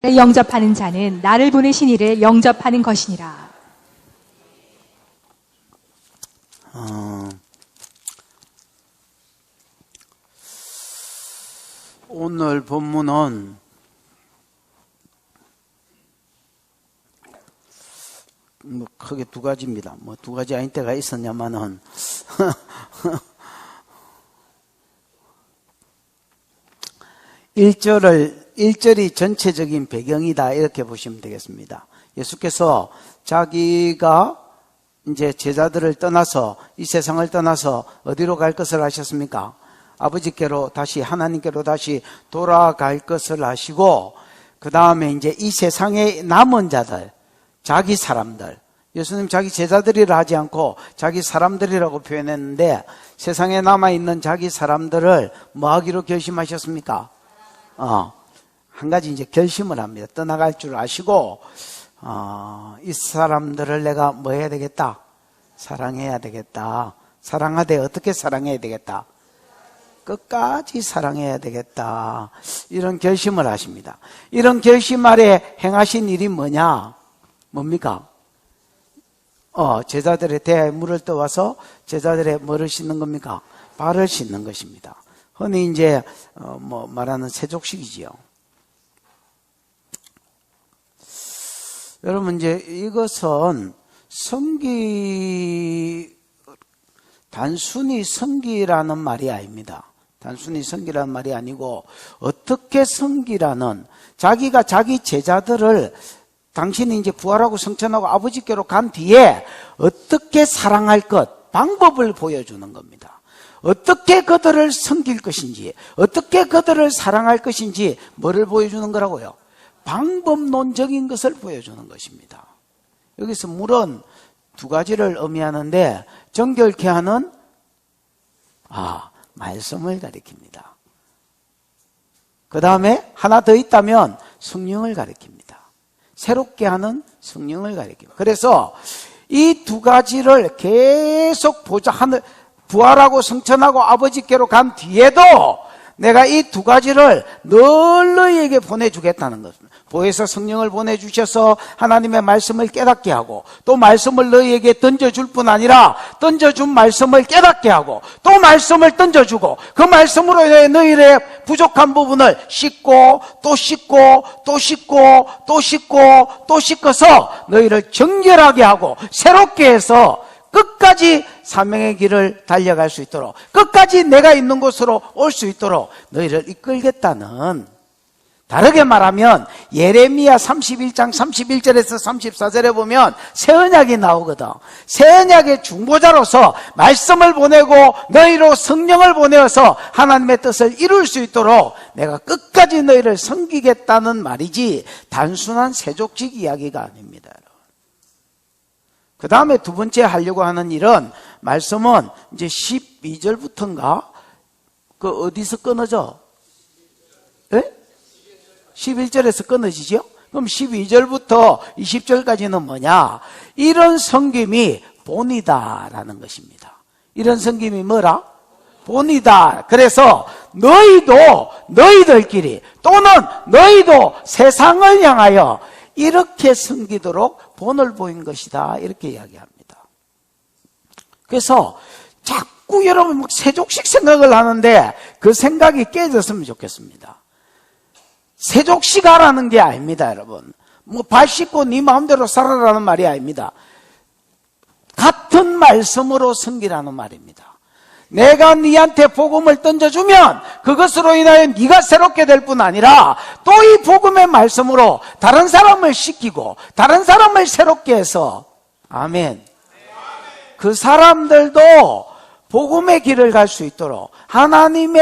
영접하는 자는 나를 보내신 이를 영접하는 것이니라. 오늘 본문은 크게 두 가지입니다. 두 가지 아닌 때가 있었냐마는 1절이 전체적인 배경이다 이렇게 보시면 되겠습니다. 예수께서 자기가 이제 제자들을 떠나서 이 세상을 떠나서 어디로 갈 것을 하셨습니까? 아버지께로 다시 하나님께로 다시 돌아갈 것을 하시고 그 다음에 이제 이 세상에 남은 자들 자기 사람들 예수님 자기 제자들이라 하지 않고 자기 사람들이라고 표현했는데 세상에 남아있는 자기 사람들을 뭐 하기로 결심하셨습니까? 한 가지 이제 결심을 합니다. 떠나갈 줄 아시고 이 사람들을 내가 뭐 해야 되겠다? 사랑해야 되겠다. 사랑하되 어떻게 사랑해야 되겠다? 끝까지 사랑해야 되겠다. 이런 결심을 하십니다. 이런 결심 아래 행하신 일이 뭐냐? 뭡니까? 제자들의 대야에 물을 떠와서 제자들의 뭐를 씻는 겁니까? 발을 씻는 것입니다. 흔히 이제 말하는 세족식이지요. 여러분 이제 이것은 단순히 성기라는 말이 아닙니다. 단순히 성기라는 말이 아니고 어떻게 성기라는 자기가 자기 제자들을 당신이 이제 부활하고 성천하고 아버지께로 간 뒤에 어떻게 사랑할 것 방법을 보여주는 겁니다. 어떻게 그들을 섬길 것인지 어떻게 그들을 사랑할 것인지 뭐를 보여주는 거라고요? 방법론적인 것을 보여주는 것입니다. 여기서 물은 두 가지를 의미하는데 정결케 하는 말씀을 가리킵니다. 그 다음에 하나 더 있다면 성령을 가리킵니다. 새롭게 하는 성령을 가리킵니다. 그래서 이 두 가지를 계속 부활하고 성천하고 아버지께로 간 뒤에도 내가 이 두 가지를 늘 너희에게 보내주겠다는 것입니다. 보혜사 성령을 보내주셔서 하나님의 말씀을 깨닫게 하고 또 말씀을 너희에게 던져줄 뿐 아니라 던져준 말씀을 깨닫게 하고 또 말씀을 던져주고 그 말씀으로 인해 너희의 부족한 부분을 씻고 또 씻고 또 씻고 또 씻고 또 씻어서 너희를 정결하게 하고 새롭게 해서 끝까지 사명의 길을 달려갈 수 있도록 끝까지 내가 있는 곳으로 올 수 있도록 너희를 이끌겠다는 다르게 말하면 예레미야 31장 31절에서 34절에 보면 새 언약이 나오거든. 새 언약의 중보자로서 말씀을 보내고 너희로 성령을 보내어서 하나님의 뜻을 이룰 수 있도록 내가 끝까지 너희를 섬기겠다는 말이지 단순한 세족식 이야기가 아닙니다. 그 다음에 두 번째 하려고 하는 일은 말씀은 이제 12절부터인가 어디서 끊어져? 예? 11절에서 끊어지죠? 그럼 12절부터 20절까지는 뭐냐? 이런 섬김이 본이다라는 것입니다. 이런 섬김이 뭐라? 본이다. 그래서 너희들끼리 또는 너희도 세상을 향하여 이렇게 섬기도록 본을 보인 것이다. 이렇게 이야기합니다. 그래서 자꾸 여러분 세족식 생각을 하는데 그 생각이 깨졌으면 좋겠습니다. 세족식 하라는 게 아닙니다, 여러분. 발 씻고 네 마음대로 살아라는 말이 아닙니다. 같은 말씀으로 섬기라는 말입니다. 내가 네한테 복음을 던져주면 그것으로 인하여 네가 새롭게 될 뿐 아니라 또 이 복음의 말씀으로 다른 사람을 시키고 다른 사람을 새롭게 해서 아멘. 그 사람들도 복음의 길을 갈 수 있도록 하나님이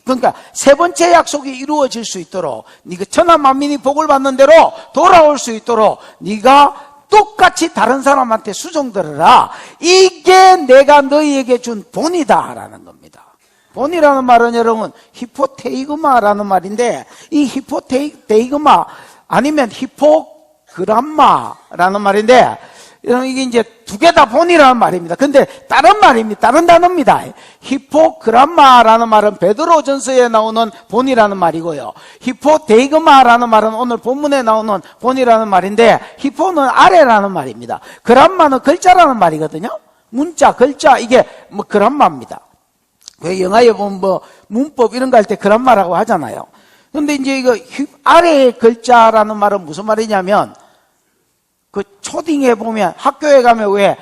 그러니까 세 번째 약속이 이루어질 수 있도록 네가 천하 만민이 복을 받는 대로 돌아올 수 있도록 네가 똑같이 다른 사람한테 수종들어라. 이게 내가 너희에게 준 본이다 라는 겁니다. 본이라는 말은 여러분 히포테이그마라는 말인데 이 히포테이그마 아니면 히포그람마라는 말인데 여러분, 이게 이제 두 개 다 본이라는 말입니다. 근데 다른 말입니다. 다른 단어입니다. 히포그람마라는 말은 베드로전서에 나오는 본이라는 말이고요. 히포데이그마라는 말은 오늘 본문에 나오는 본이라는 말인데, 히포는 아래라는 말입니다. 그람마는 글자라는 말이거든요. 문자, 글자, 이게 뭐 그람마입니다. 왜 영화에 보면 뭐 문법 이런 거 할 때 그람마라고 하잖아요. 근데 이제 이거 아래의 글자라는 말은 무슨 말이냐면, 그 초딩에 보면 학교에 가면 왜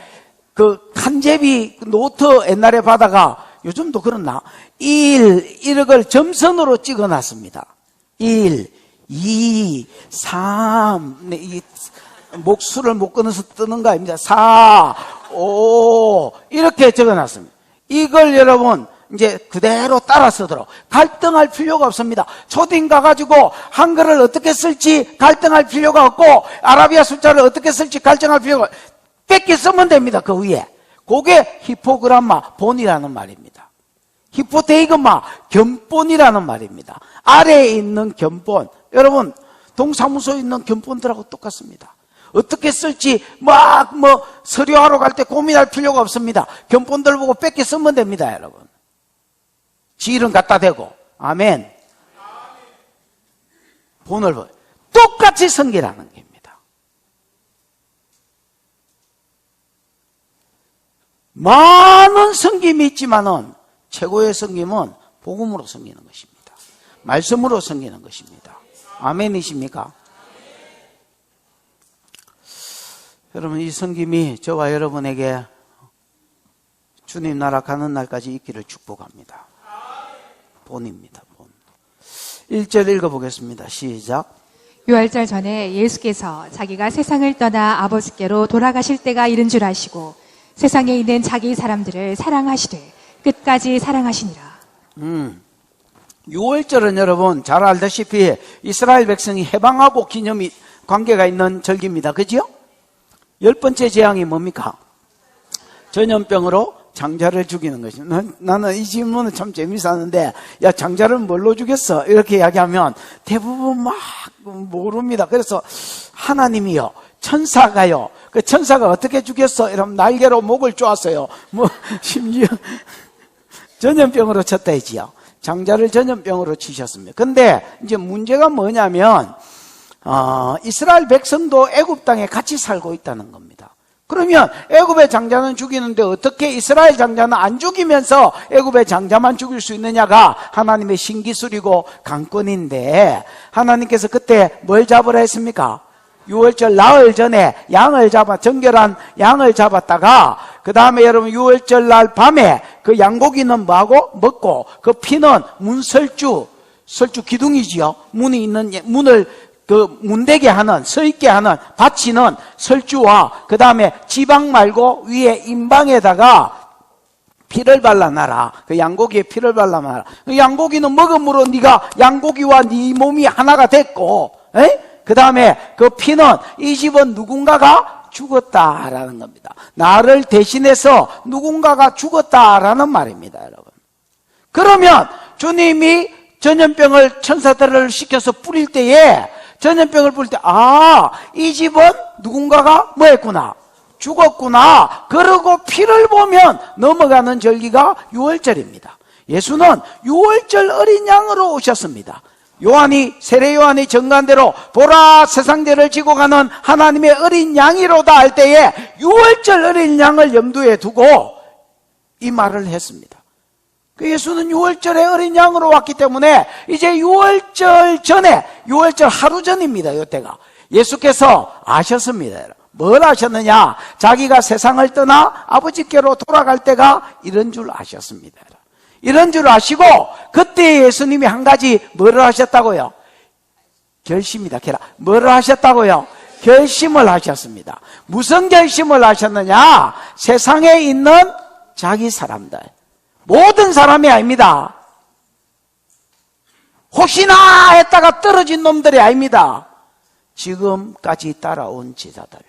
그 칸제비 노트 옛날에 받아가, 요즘도 그렇나? 1을 점선으로 찍어 놨습니다. 1, 2, 3, 네, 이 목수를 못 끊어서 뜨는 거 아닙니다. 4, 5 이렇게 적어 놨습니다. 이걸 여러분 이제 그대로 따라 쓰도록, 갈등할 필요가 없습니다. 초딩 가가지고 한글을 어떻게 쓸지 갈등할 필요가 없고, 아라비아 숫자를 어떻게 쓸지 갈등할 필요가 없고, 뺏기 쓰면 됩니다. 그 위에. 그게 히포그람마, 본이라는 말입니다. 히포데이그마, 견본이라는 말입니다. 아래에 있는 견본, 여러분 동사무소에 있는 견본들하고 똑같습니다. 어떻게 쓸지 서류하러 갈 때 고민할 필요가 없습니다. 견본들 보고 뺏기 쓰면 됩니다. 여러분, 지 이름 갖다 대고. 아멘. 본을 똑같이 섬기라는 겁니다. 많은 섬김이 있지만은 최고의 섬김은 복음으로 섬기는 것입니다. 말씀으로 섬기는 것입니다. 아멘이십니까? 여러분, 이 섬김이 저와 여러분에게 주님 나라 가는 날까지 있기를 축복합니다. 본입니다. 본. 1절 읽어보겠습니다. 시작. 유월절 전에 예수께서 자기가 세상을 떠나 아버지께로 돌아가실 때가 이른 줄 아시고 세상에 있는 자기 사람들을 사랑하시되 끝까지 사랑하시니라. 6월절은 여러분 잘 알다시피 이스라엘 백성이 해방하고 기념이 관계가 있는 절기입니다. 그죠? 10번째 재앙이 뭡니까? 전염병으로 장자를 죽이는 것입니다. 나는 이 질문은 참 재미있었는데, 야, 장자를 뭘로 죽였어? 이렇게 이야기하면 대부분 막 모릅니다. 그래서 하나님이요, 천사가요, 그 천사가 어떻게 죽였어? 이러면 날개로 목을 쪼았어요. 심지어 전염병으로 쳤다 했지요. 장자를 전염병으로 치셨습니다. 근데 이제 문제가 뭐냐면, 이스라엘 백성도 애굽 땅에 같이 살고 있다는 겁니다. 그러면 애굽의 장자는 죽이는데 어떻게 이스라엘 장자는 안 죽이면서 애굽의 장자만 죽일 수 있느냐가 하나님의 신기술이고 강권인데, 하나님께서 그때 뭘 잡으라 했습니까? 6월절 나흘 전에 양을 정결한 양을 잡았다가, 그 다음에 여러분 6월절 날 밤에 그 양고기는 뭐하고 먹고, 그 피는 설주 기둥이지요. 문이 있는 문을 그 문대게 하는, 서 있게 하는 받치는 설주와 그 다음에 지방 말고 위에 임방에다가 피를 발라놔라. 그 양고기에 피를 발라놔라. 그 양고기는 먹음으로 네가 양고기와 네 몸이 하나가 됐고, 그 다음에 그 피는 이 집은 누군가가 죽었다라는 겁니다. 나를 대신해서 누군가가 죽었다라는 말입니다, 여러분. 그러면 주님이 전염병을 천사들을 시켜서 뿌릴 때에, 전염병을 뿌릴 때, 이 집은 누군가가 뭐 했구나? 죽었구나. 그러고 피를 보면 넘어가는 절기가 6월절입니다. 예수는 6월절 어린 양으로 오셨습니다. 세례 요한이 정관대로 보라 세상죄를 지고 가는 하나님의 어린 양이로다 할 때에 6월절 어린 양을 염두에 두고 이 말을 했습니다. 그 예수는 6월절에 어린 양으로 왔기 때문에 이제 6월절 전에, 6월절 하루 전입니다. 이때가 예수께서 아셨습니다. 뭘 아셨느냐? 자기가 세상을 떠나 아버지께로 돌아갈 때가 이런 줄 아셨습니다. 이런 줄 아시고 그때 예수님이 한 가지 뭐를 하셨다고요? 결심이다. 뭐를 하셨다고요? 결심을 하셨습니다. 무슨 결심을 하셨느냐? 세상에 있는 자기 사람들, 모든 사람이 아닙니다. 혹시나 했다가 떨어진 놈들이 아닙니다. 지금까지 따라온 제자들,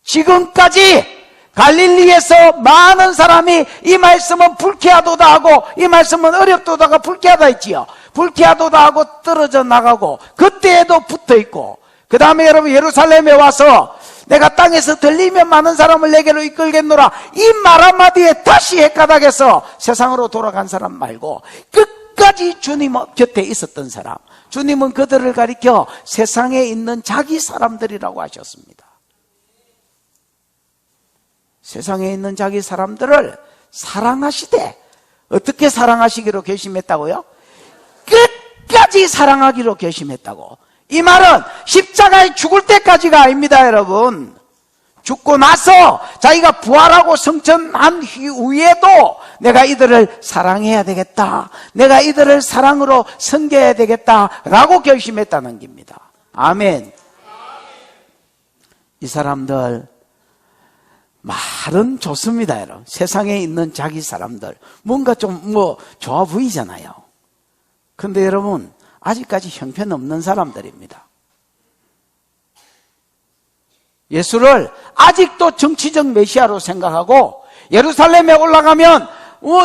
지금까지 갈릴리에서 많은 사람이 이 말씀은 불쾌하도다 하고, 이 말씀은 어렵도다가 불쾌하다 했지요. 불쾌하도다 하고 떨어져 나가고, 그때에도 붙어 있고, 그 다음에 여러분 예루살렘에 와서 내가 땅에서 들리면 많은 사람을 내게로 이끌겠노라. 이 말 한마디에 다시 헷가닥에서 세상으로 돌아간 사람 말고 끝까지 주님 곁에 있었던 사람, 주님은 그들을 가리켜 세상에 있는 자기 사람들이라고 하셨습니다. 세상에 있는 자기 사람들을 사랑하시되, 어떻게 사랑하시기로 결심했다고요? 끝까지 사랑하기로 결심했다고. 이 말은 십자가에 죽을 때까지가 아닙니다, 여러분. 죽고 나서 자기가 부활하고 성천한 후에도 내가 이들을 사랑해야 되겠다, 내가 이들을 사랑으로 섬겨야 되겠다라고 결심했다는 겁니다. 아멘. 이 사람들 말은 좋습니다, 여러분. 세상에 있는 자기 사람들 뭔가 좀 좋아 보이잖아요. 근데 여러분, 아직까지 형편없는 사람들입니다. 예수를 아직도 정치적 메시아로 생각하고, 예루살렘에 올라가면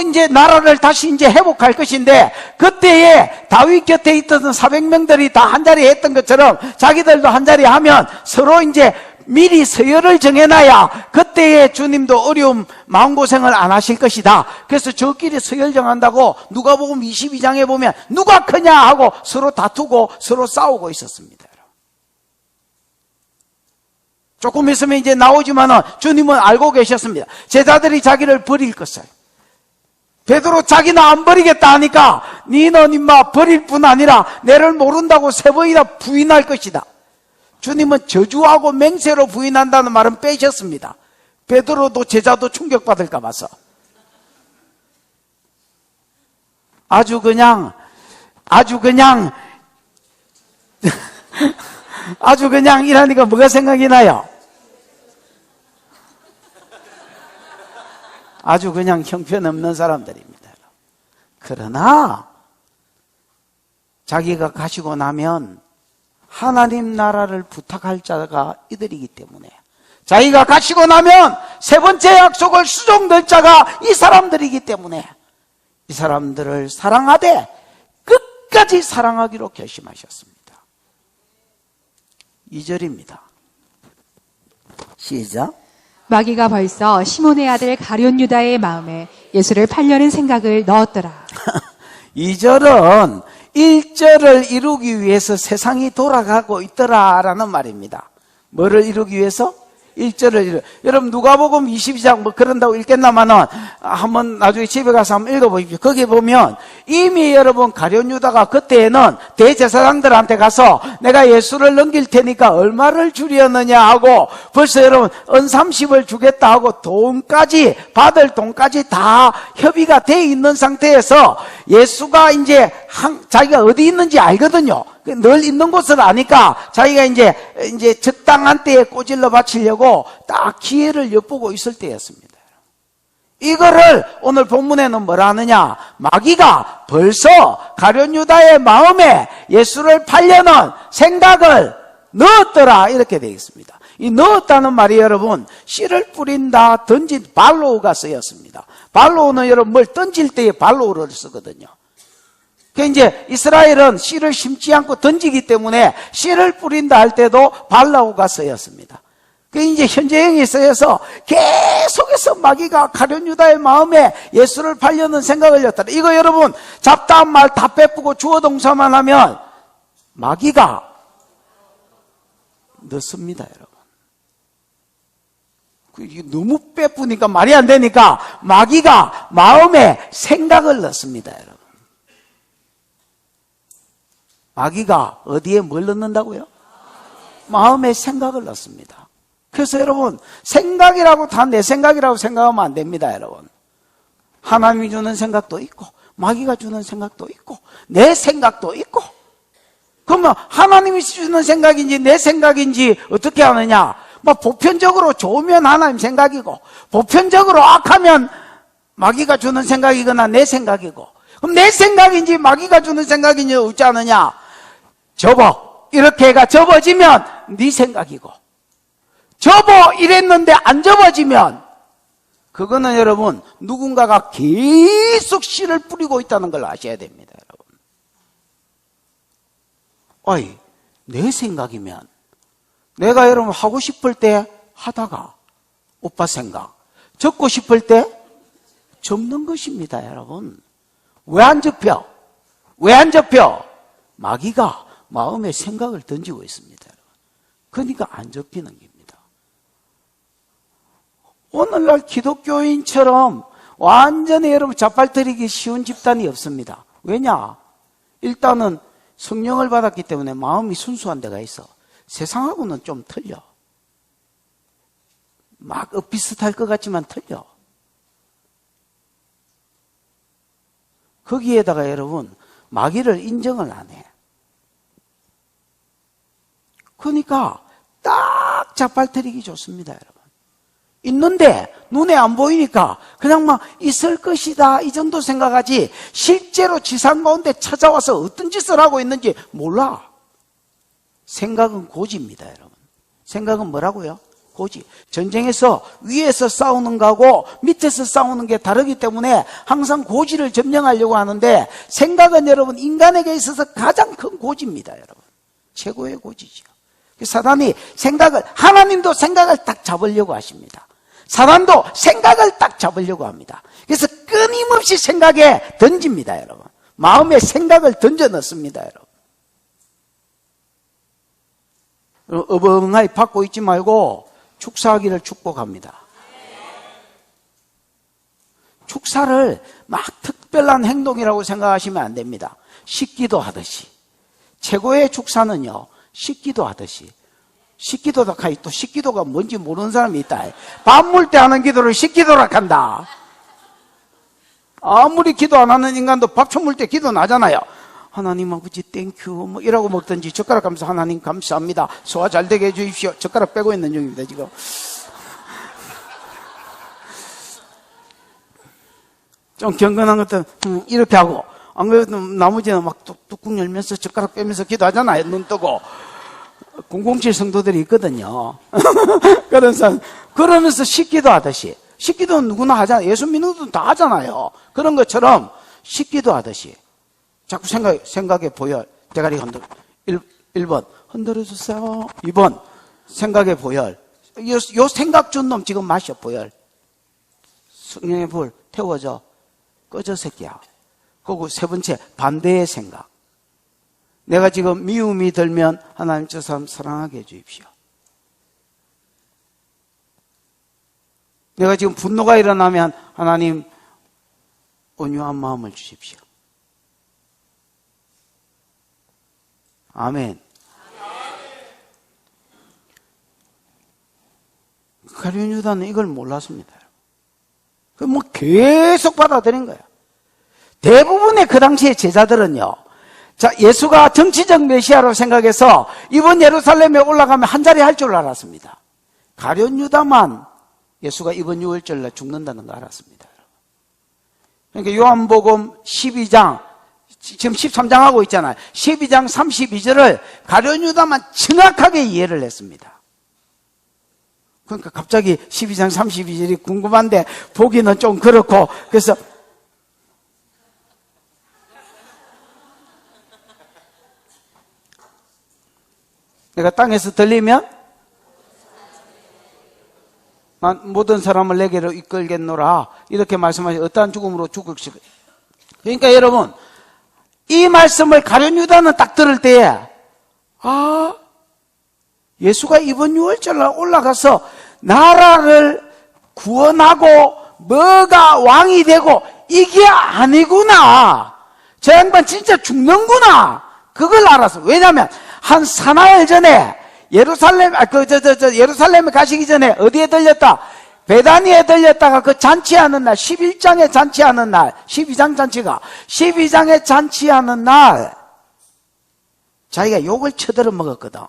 이제 나라를 다시 이제 회복할 것인데, 그때에 다윗 곁에 있던 400명들이 다 한자리 했던 것처럼 자기들도 한자리 하면 서로 이제 미리 서열을 정해놔야 그때에 주님도 어려움, 마음고생을 안 하실 것이다. 그래서 저끼리 서열 정한다고 누가복음 22장에 보면 누가 크냐 하고 서로 다투고 서로 싸우고 있었습니다. 조금 있으면 이제 나오지만은 주님은 알고 계셨습니다. 제자들이 자기를 버릴 것을. 베드로 자기는 안 버리겠다 하니까 니는 임마 버릴 뿐 아니라 내를 모른다고 3번이나 부인할 것이다. 주님은 저주하고 맹세로 부인한다는 말은 빼셨습니다. 베드로도 제자도 충격받을까 봐서. 아주 그냥 이러니까 뭐가 생각이 나요? 아주 그냥 형편없는 사람들입니다. 그러나 자기가 가시고 나면 하나님 나라를 부탁할 자가 이들이기 때문에, 자기가 가시고 나면 3번째 약속을 수종될 자가 이 사람들이기 때문에 이 사람들을 사랑하되 끝까지 사랑하기로 결심하셨습니다. 2절입니다. 시작. 마귀가 벌써 시몬의 아들 가룟 유다의 마음에 예수를 팔려는 생각을 넣었더라. 2절은 1절을 이루기 위해서 세상이 돌아가고 있더라라는 말입니다. 뭐를 이루기 위해서? 1절을 여러분 누가복음 22장 뭐 그런다고 읽겠나마는 한번 나중에 집에 가서 한번 읽어보십시오. 거기 보면 이미 여러분 가룟 유다가 그때에는 대제사장들한테 가서 내가 예수를 넘길 테니까 얼마를 주려느냐 하고 벌써 여러분 은 30을 주겠다 하고 돈까지 받을 돈까지 다 협의가 돼 있는 상태에서 예수가 이제 자기가 어디 있는지 알거든요. 늘 있는 곳을 아니까 자기가 이제 적당한 때에 꼬질러 바치려고 딱 기회를 엿보고 있을 때였습니다. 이거를 오늘 본문에는 뭐라 하느냐? 마귀가 벌써 가룟 유다의 마음에 예수를 팔려는 생각을 넣었더라 이렇게 되어 있습니다. 이 넣었다는 말이 여러분 씨를 뿌린다, 던진 발로우가 쓰였습니다. 발로우는 여러분 뭘 던질 때에 발로우를 쓰거든요. 그 이제 이스라엘은 씨를 심지 않고 던지기 때문에 씨를 뿌린다 할 때도 발라우가 쓰였습니다. 그 이제 현재형이 쓰여서 계속해서 마귀가 가룟 유다의 마음에 예수를 팔려는 생각을 였더라. 이거 여러분 잡다한 말 다 빼쁘고 주어 동사만 하면 마귀가 넣습니다, 여러분. 이게 너무 빼쁘니까 말이 안 되니까 마귀가 마음에 생각을 넣습니다, 여러분. 마귀가 어디에 뭘 넣는다고요? 마음에 생각을 넣습니다. 그래서 여러분 생각이라고 다 내 생각이라고 생각하면 안 됩니다, 여러분. 하나님이 주는 생각도 있고 마귀가 주는 생각도 있고 내 생각도 있고. 그러면 하나님이 주는 생각인지 내 생각인지 어떻게 하느냐? 보편적으로 좋으면 하나님 생각이고 보편적으로 악하면 마귀가 주는 생각이거나 내 생각이고. 그럼 내 생각인지 마귀가 주는 생각인지 어찌 아느냐? 접어. 이렇게 해가 접어지면 네 생각이고, 접어 이랬는데 안 접어지면 그거는 여러분 누군가가 계속 씨를 뿌리고 있다는 걸 아셔야 됩니다, 여러분. 어이, 내 생각이면 내가 여러분 하고 싶을 때 하다가 오빠 생각, 접고 싶을 때 접는 것입니다, 여러분. 왜 안 접혀? 왜 안 접혀? 마귀가 마음에 생각을 던지고 있습니다, 여러분. 그러니까 안 접히는 겁니다. 오늘날 기독교인처럼 완전히 여러분 자빨뜨리기 쉬운 집단이 없습니다. 왜냐? 일단은 성령을 받았기 때문에 마음이 순수한 데가 있어. 세상하고는 좀 틀려. 막 비슷할 것 같지만 틀려. 거기에다가 여러분 마귀를 인정을 안 해. 그러니까 딱 자빨뜨리기 좋습니다, 여러분. 있는데 눈에 안 보이니까 그냥 막 있을 것이다 이 정도 생각하지 실제로 지상 가운데 찾아와서 어떤 짓을 하고 있는지 몰라. 생각은 고지입니다, 여러분. 생각은 뭐라고요? 고지. 전쟁에서 위에서 싸우는 거하고 밑에서 싸우는 게 다르기 때문에 항상 고지를 점령하려고 하는데 생각은 여러분 인간에게 있어서 가장 큰 고지입니다, 여러분. 최고의 고지죠. 사단이 생각을, 하나님도 생각을 딱 잡으려고 하십니다. 사단도 생각을 딱 잡으려고 합니다. 그래서 끊임없이 생각에 던집니다, 여러분. 마음에 생각을 던져 넣습니다, 여러분. 어벙하이 받고 있지 말고 축사하기를 축복합니다. 축사를 막 특별한 행동이라고 생각하시면 안 됩니다. 식기도 하듯이. 최고의 축사는요, 식기도 하듯이. 식기도다 카이 또 식기도가 뭔지 모르는 사람이 있다. 밥 물 때 하는 기도를 식기도라 한다. 아무리 기도 안 하는 인간도 밥 처물 때 기도 나잖아요. 하나님 아버지 땡큐 뭐 이라고 먹든지 젓가락 감사 하나님 감사합니다. 소화 잘 되게 해주십시오. 젓가락 빼고 있는 중입니다, 지금. 좀 경건한 것들 이렇게 하고 안 그래도 나머지는 막 뚜껑 열면서 젓가락 빼면서 기도하잖아요. 눈 뜨고. 007 성도들이 있거든요. 그러면서 식기도 하듯이. 식기도는 누구나 하잖아요. 예수 믿는 분들은 다 하잖아요. 그런 것처럼 식기도 하듯이. 자꾸 생각에 보여. 대가리 흔들어. 1번, 흔들어주세요. 2번, 생각에 보여. 요 생각 준 놈 지금 마셔, 보여. 성령의 불 태워져. 꺼져, 새끼야. 그리고 세 번째, 반대의 생각. 내가 지금 미움이 들면 하나님 저 사람 사랑하게 해주십시오. 내가 지금 분노가 일어나면 하나님 온유한 마음을 주십시오. 아멘. 가룟 유다는 이걸 몰랐습니다. 뭐 계속 받아들인 거예요. 대부분의 그 당시의 제자들은요, 자, 예수가 정치적 메시아로 생각해서 이번 예루살렘에 올라가면 한 자리 할 줄 알았습니다. 가룟 유다만 예수가 이번 6월절날 죽는다는 거 알았습니다. 그러니까 요한복음 12장, 지금 13장 하고 있잖아요. 12장 32절을 가룟 유다만 정확하게 이해를 했습니다. 그러니까 갑자기 12장 32절이 궁금한데 보기는 좀 그렇고, 그래서 내가 땅에서 들리면 모든 사람을 내게로 이끌겠노라 이렇게 말씀하시 어떠한 죽음으로 죽을지. 그러니까 여러분 이 말씀을 가룟 유다는 딱 들을 때에 예수가 이번 6월절날 올라가서 나라를 구원하고 뭐가 왕이 되고 이게 아니구나. 저 양반 진짜 죽는구나. 그걸 알았어. 왜냐하면 한 사나흘 전에 예루살렘에 가시기 전에 어디에 들렸다? 베다니에 들렸다가 그 잔치하는 날, 11장에 잔치하는 날, 12장 잔치가 12장에 잔치하는 날 자기가 욕을 쳐들어 먹었거든.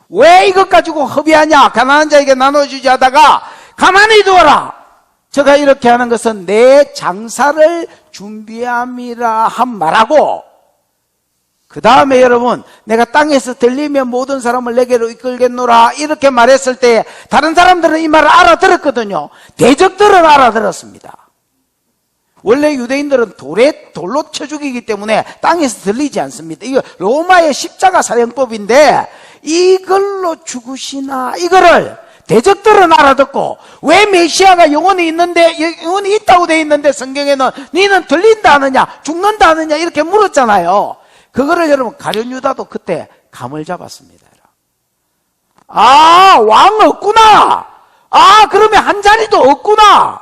왜 이것 가지고 허비하냐? 가난한 자에게 나눠주지 하다가 가만히 두어라. 제가 이렇게 하는 것은 내 장사를 준비함이라 한 말하고, 그 다음에 여러분 내가 땅에서 들리면 모든 사람을 내게로 이끌겠노라 이렇게 말했을 때 다른 사람들은 이 말을 알아들었거든요. 대적들은 알아들었습니다. 원래 유대인들은 돌로 쳐 죽이기 때문에 땅에서 들리지 않습니다. 이거 로마의 십자가 사형법인데 이걸로 죽으시나? 이거를 대적들은 알아듣고, 왜 메시아가 영혼이 있는데, 영혼이 있다고 돼 있는데 성경에는 너는 들린다 하느냐 죽는다 하느냐 이렇게 물었잖아요. 그거를 여러분 가룟 유다도 그때 감을 잡았습니다. 아, 왕 없구나. 아, 그러면 한 자리도 없구나.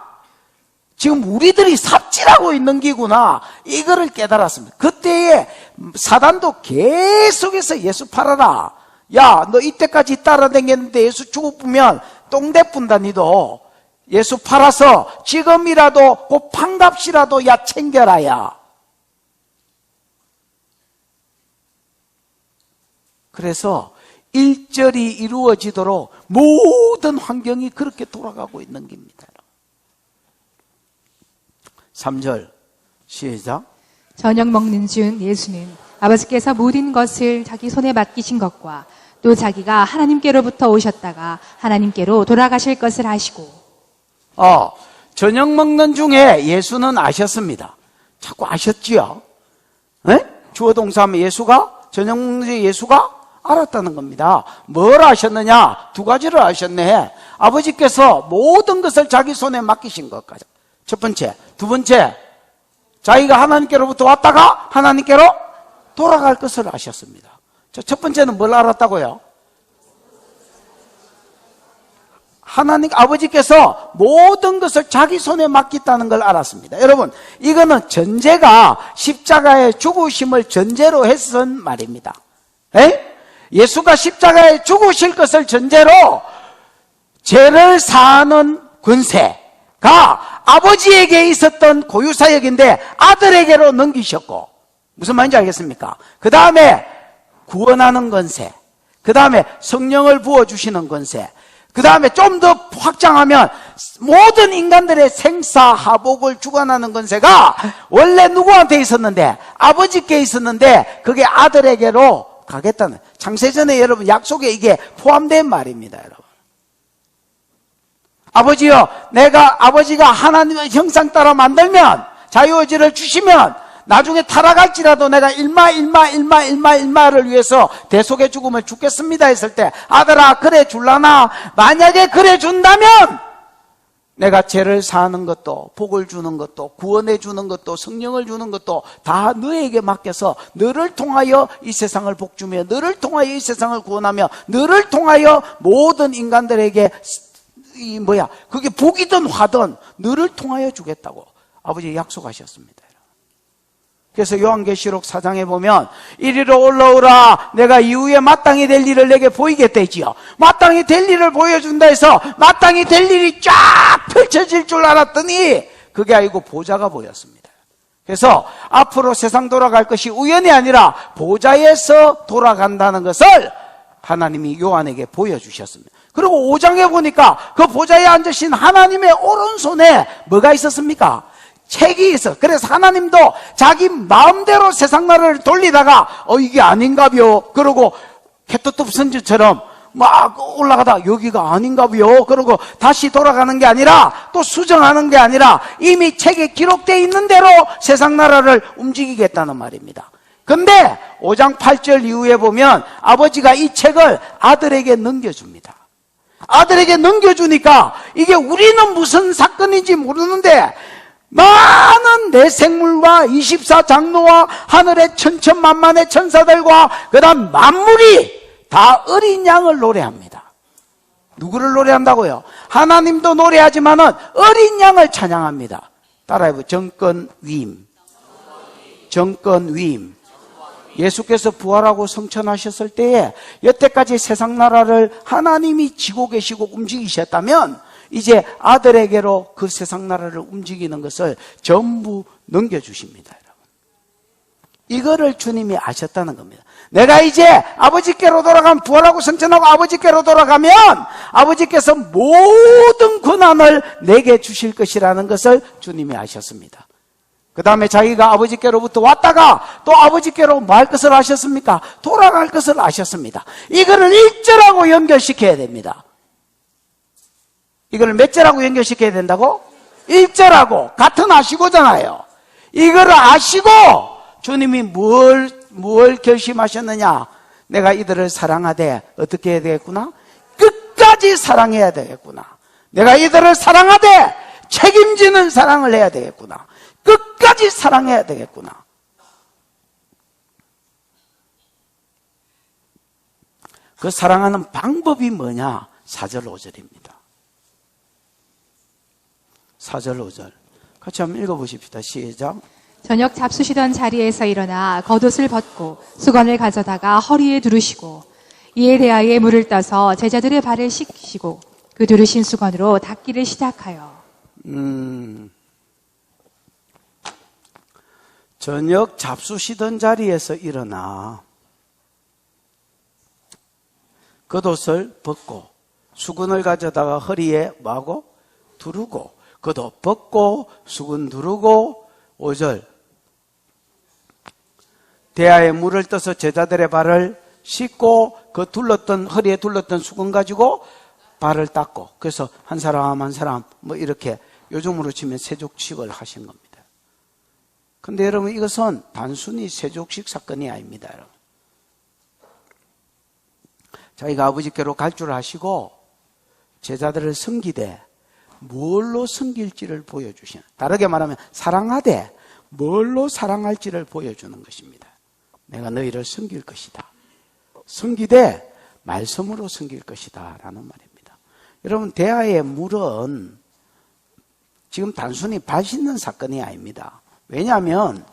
지금 우리들이 삽질하고 있는 기구나. 이거를 깨달았습니다. 그때에 사단도 계속해서 예수 팔아라. 야, 너 이때까지 따라다녔는데 예수 죽으면 똥대 뿐다. 니도 예수 팔아서 지금이라도 그 판값이라도 야 챙겨라. 야. 그래서 일절이 이루어지도록 모든 환경이 그렇게 돌아가고 있는 겁니다. 3절 시작. 저녁 먹는 중 예수는 아버지께서 모든 것을 자기 손에 맡기신 것과 또 자기가 하나님께로부터 오셨다가 하나님께로 돌아가실 것을 아시고. 저녁 먹는 중에 예수는 아셨습니다. 자꾸 아셨지요? 네? 주어 동사하면 예수가, 저녁 먹는 중에 예수가 알았다는 겁니다. 뭘 아셨느냐? 두 가지를 아셨네. 아버지께서 모든 것을 자기 손에 맡기신 것까지. 첫 번째. 두 번째, 자기가 하나님께로부터 왔다가 하나님께로 돌아갈 것을 아셨습니다. 첫 번째는 뭘 알았다고요? 하나님 아버지께서 모든 것을 자기 손에 맡겼다는 걸 알았습니다. 여러분, 이거는 전제가 십자가의 죽으심을 전제로 했던 말입니다. 예수가 십자가에 죽으실 것을 전제로 죄를 사하는 권세가 아버지에게 있었던 고유사역인데 아들에게로 넘기셨고, 무슨 말인지 알겠습니까? 그 다음에 구원하는 권세, 그 다음에 성령을 부어주시는 권세, 그 다음에 좀 더 확장하면 모든 인간들의 생사하복을 주관하는 권세가 원래 누구한테 있었는데? 아버지께 있었는데 그게 아들에게로 가겠다는, 창세전에 여러분 약속에 이게 포함된 말입니다. 여러분, 아버지요, 아버지가 하나님의 형상 따라 만들면, 자유의지를 주시면 나중에 타락할지라도 내가 일마를 위해서 대속의 죽음을 죽겠습니다 했을 때, 아들아 그래 줄라나? 만약에 그래 준다면 내가 죄를 사하는 것도, 복을 주는 것도, 구원해 주는 것도, 성령을 주는 것도 다 너에게 맡겨서 너를 통하여 이 세상을 복주며, 너를 통하여 이 세상을 구원하며, 너를 통하여 모든 인간들에게 그게 복이든 화든 너를 통하여 주겠다고 아버지 약속하셨습니다. 그래서 요한계시록 4장에 보면 이리로 올라오라, 내가 이후에 마땅히 될 일을 내게 보이겠다지요. 마땅히 될 일을 보여준다 해서 마땅히 될 일이 쫙 펼쳐질 줄 알았더니 그게 아니고 보좌가 보였습니다. 그래서 앞으로 세상 돌아갈 것이 우연이 아니라 보좌에서 돌아간다는 것을 하나님이 요한에게 보여주셨습니다. 그리고 5장에 보니까 그 보좌에 앉으신 하나님의 오른손에 뭐가 있었습니까? 책이 있어. 그래서 하나님도 자기 마음대로 세상 나라를 돌리다가 이게 아닌가벼 그러고 캐토톱 선지처럼 막 올라가다 여기가 아닌가벼 그러고 다시 돌아가는 게 아니라, 또 수정하는 게 아니라 이미 책에 기록되어 있는 대로 세상 나라를 움직이겠다는 말입니다. 근데 5장 8절 이후에 보면 아버지가 이 책을 아들에게 넘겨줍니다. 아들에게 넘겨주니까 이게 우리는 무슨 사건인지 모르는데 많은 내생물과 24장로와 하늘의 천천만만의 천사들과 그 다음 만물이 다 어린 양을 노래합니다. 누구를 노래한다고요? 하나님도 노래하지만은 어린 양을 찬양합니다. 따라해보세요. 정권 위임. 예수께서 부활하고 성천하셨을 때에 여태까지 세상 나라를 하나님이 지고 계시고 움직이셨다면 이제 아들에게로 그 세상 나라를 움직이는 것을 전부 넘겨주십니다. 여러분, 이거를 주님이 아셨다는 겁니다. 내가 이제 아버지께로 돌아가면, 부활하고 성천하고 아버지께로 돌아가면 아버지께서 모든 권한을 내게 주실 것이라는 것을 주님이 아셨습니다. 그 다음에 자기가 아버지께로부터 왔다가 또 아버지께로 뭐 할 것을 아셨습니까? 돌아갈 것을 아셨습니다. 이거를 1절하고 연결시켜야 됩니다. 이거를 몇 절하고 연결시켜야 된다고? 1절하고 같은 아시고잖아요. 이거를 아시고 주님이 뭘 결심하셨느냐? 내가 이들을 사랑하되 어떻게 해야 되겠구나? 끝까지 사랑해야 되겠구나. 내가 이들을 사랑하되 책임지는 사랑을 해야 되겠구나. 끝까지 사랑해야 되겠구나. 그 사랑하는 방법이 뭐냐? 4절 5절입니다. 4절 5절 같이 한번 읽어보십시다. 시작. 저녁 잡수시던 자리에서 일어나 겉옷을 벗고 수건을 가져다가 허리에 두르시고 이에 대하여 물을 떠서 제자들의 발을 씻기시고 그 두르신 수건으로 닦기를 시작하여 저녁 잡수시던 자리에서 일어나 겉옷을 벗고 수건을 가져다가 허리에 뭐하고? 두르고 겉옷 벗고 수건 두르고 5절 대야에 물을 떠서 제자들의 발을 씻고 그 둘렀던 허리에 둘렀던 수건 가지고 발을 닦고 그래서 한 사람 한 사람 뭐 이렇게 요즘으로 치면 세족식을 하신 겁니다. 근데 여러분 이것은 단순히 세족식 사건이 아닙니다. 여러분. 자기가 아버지께로 갈 줄 아시고 제자들을 섬기되 뭘로 섬길지를 보여주시는, 다르게 말하면 사랑하되 뭘로 사랑할지를 보여주는 것입니다. 내가 너희를 섬길 것이다. 섬기되 말씀으로 섬길 것이다 라는 말입니다. 여러분 대하의 물은 지금 단순히 발 씻는 사건이 아닙니다. 왜냐하면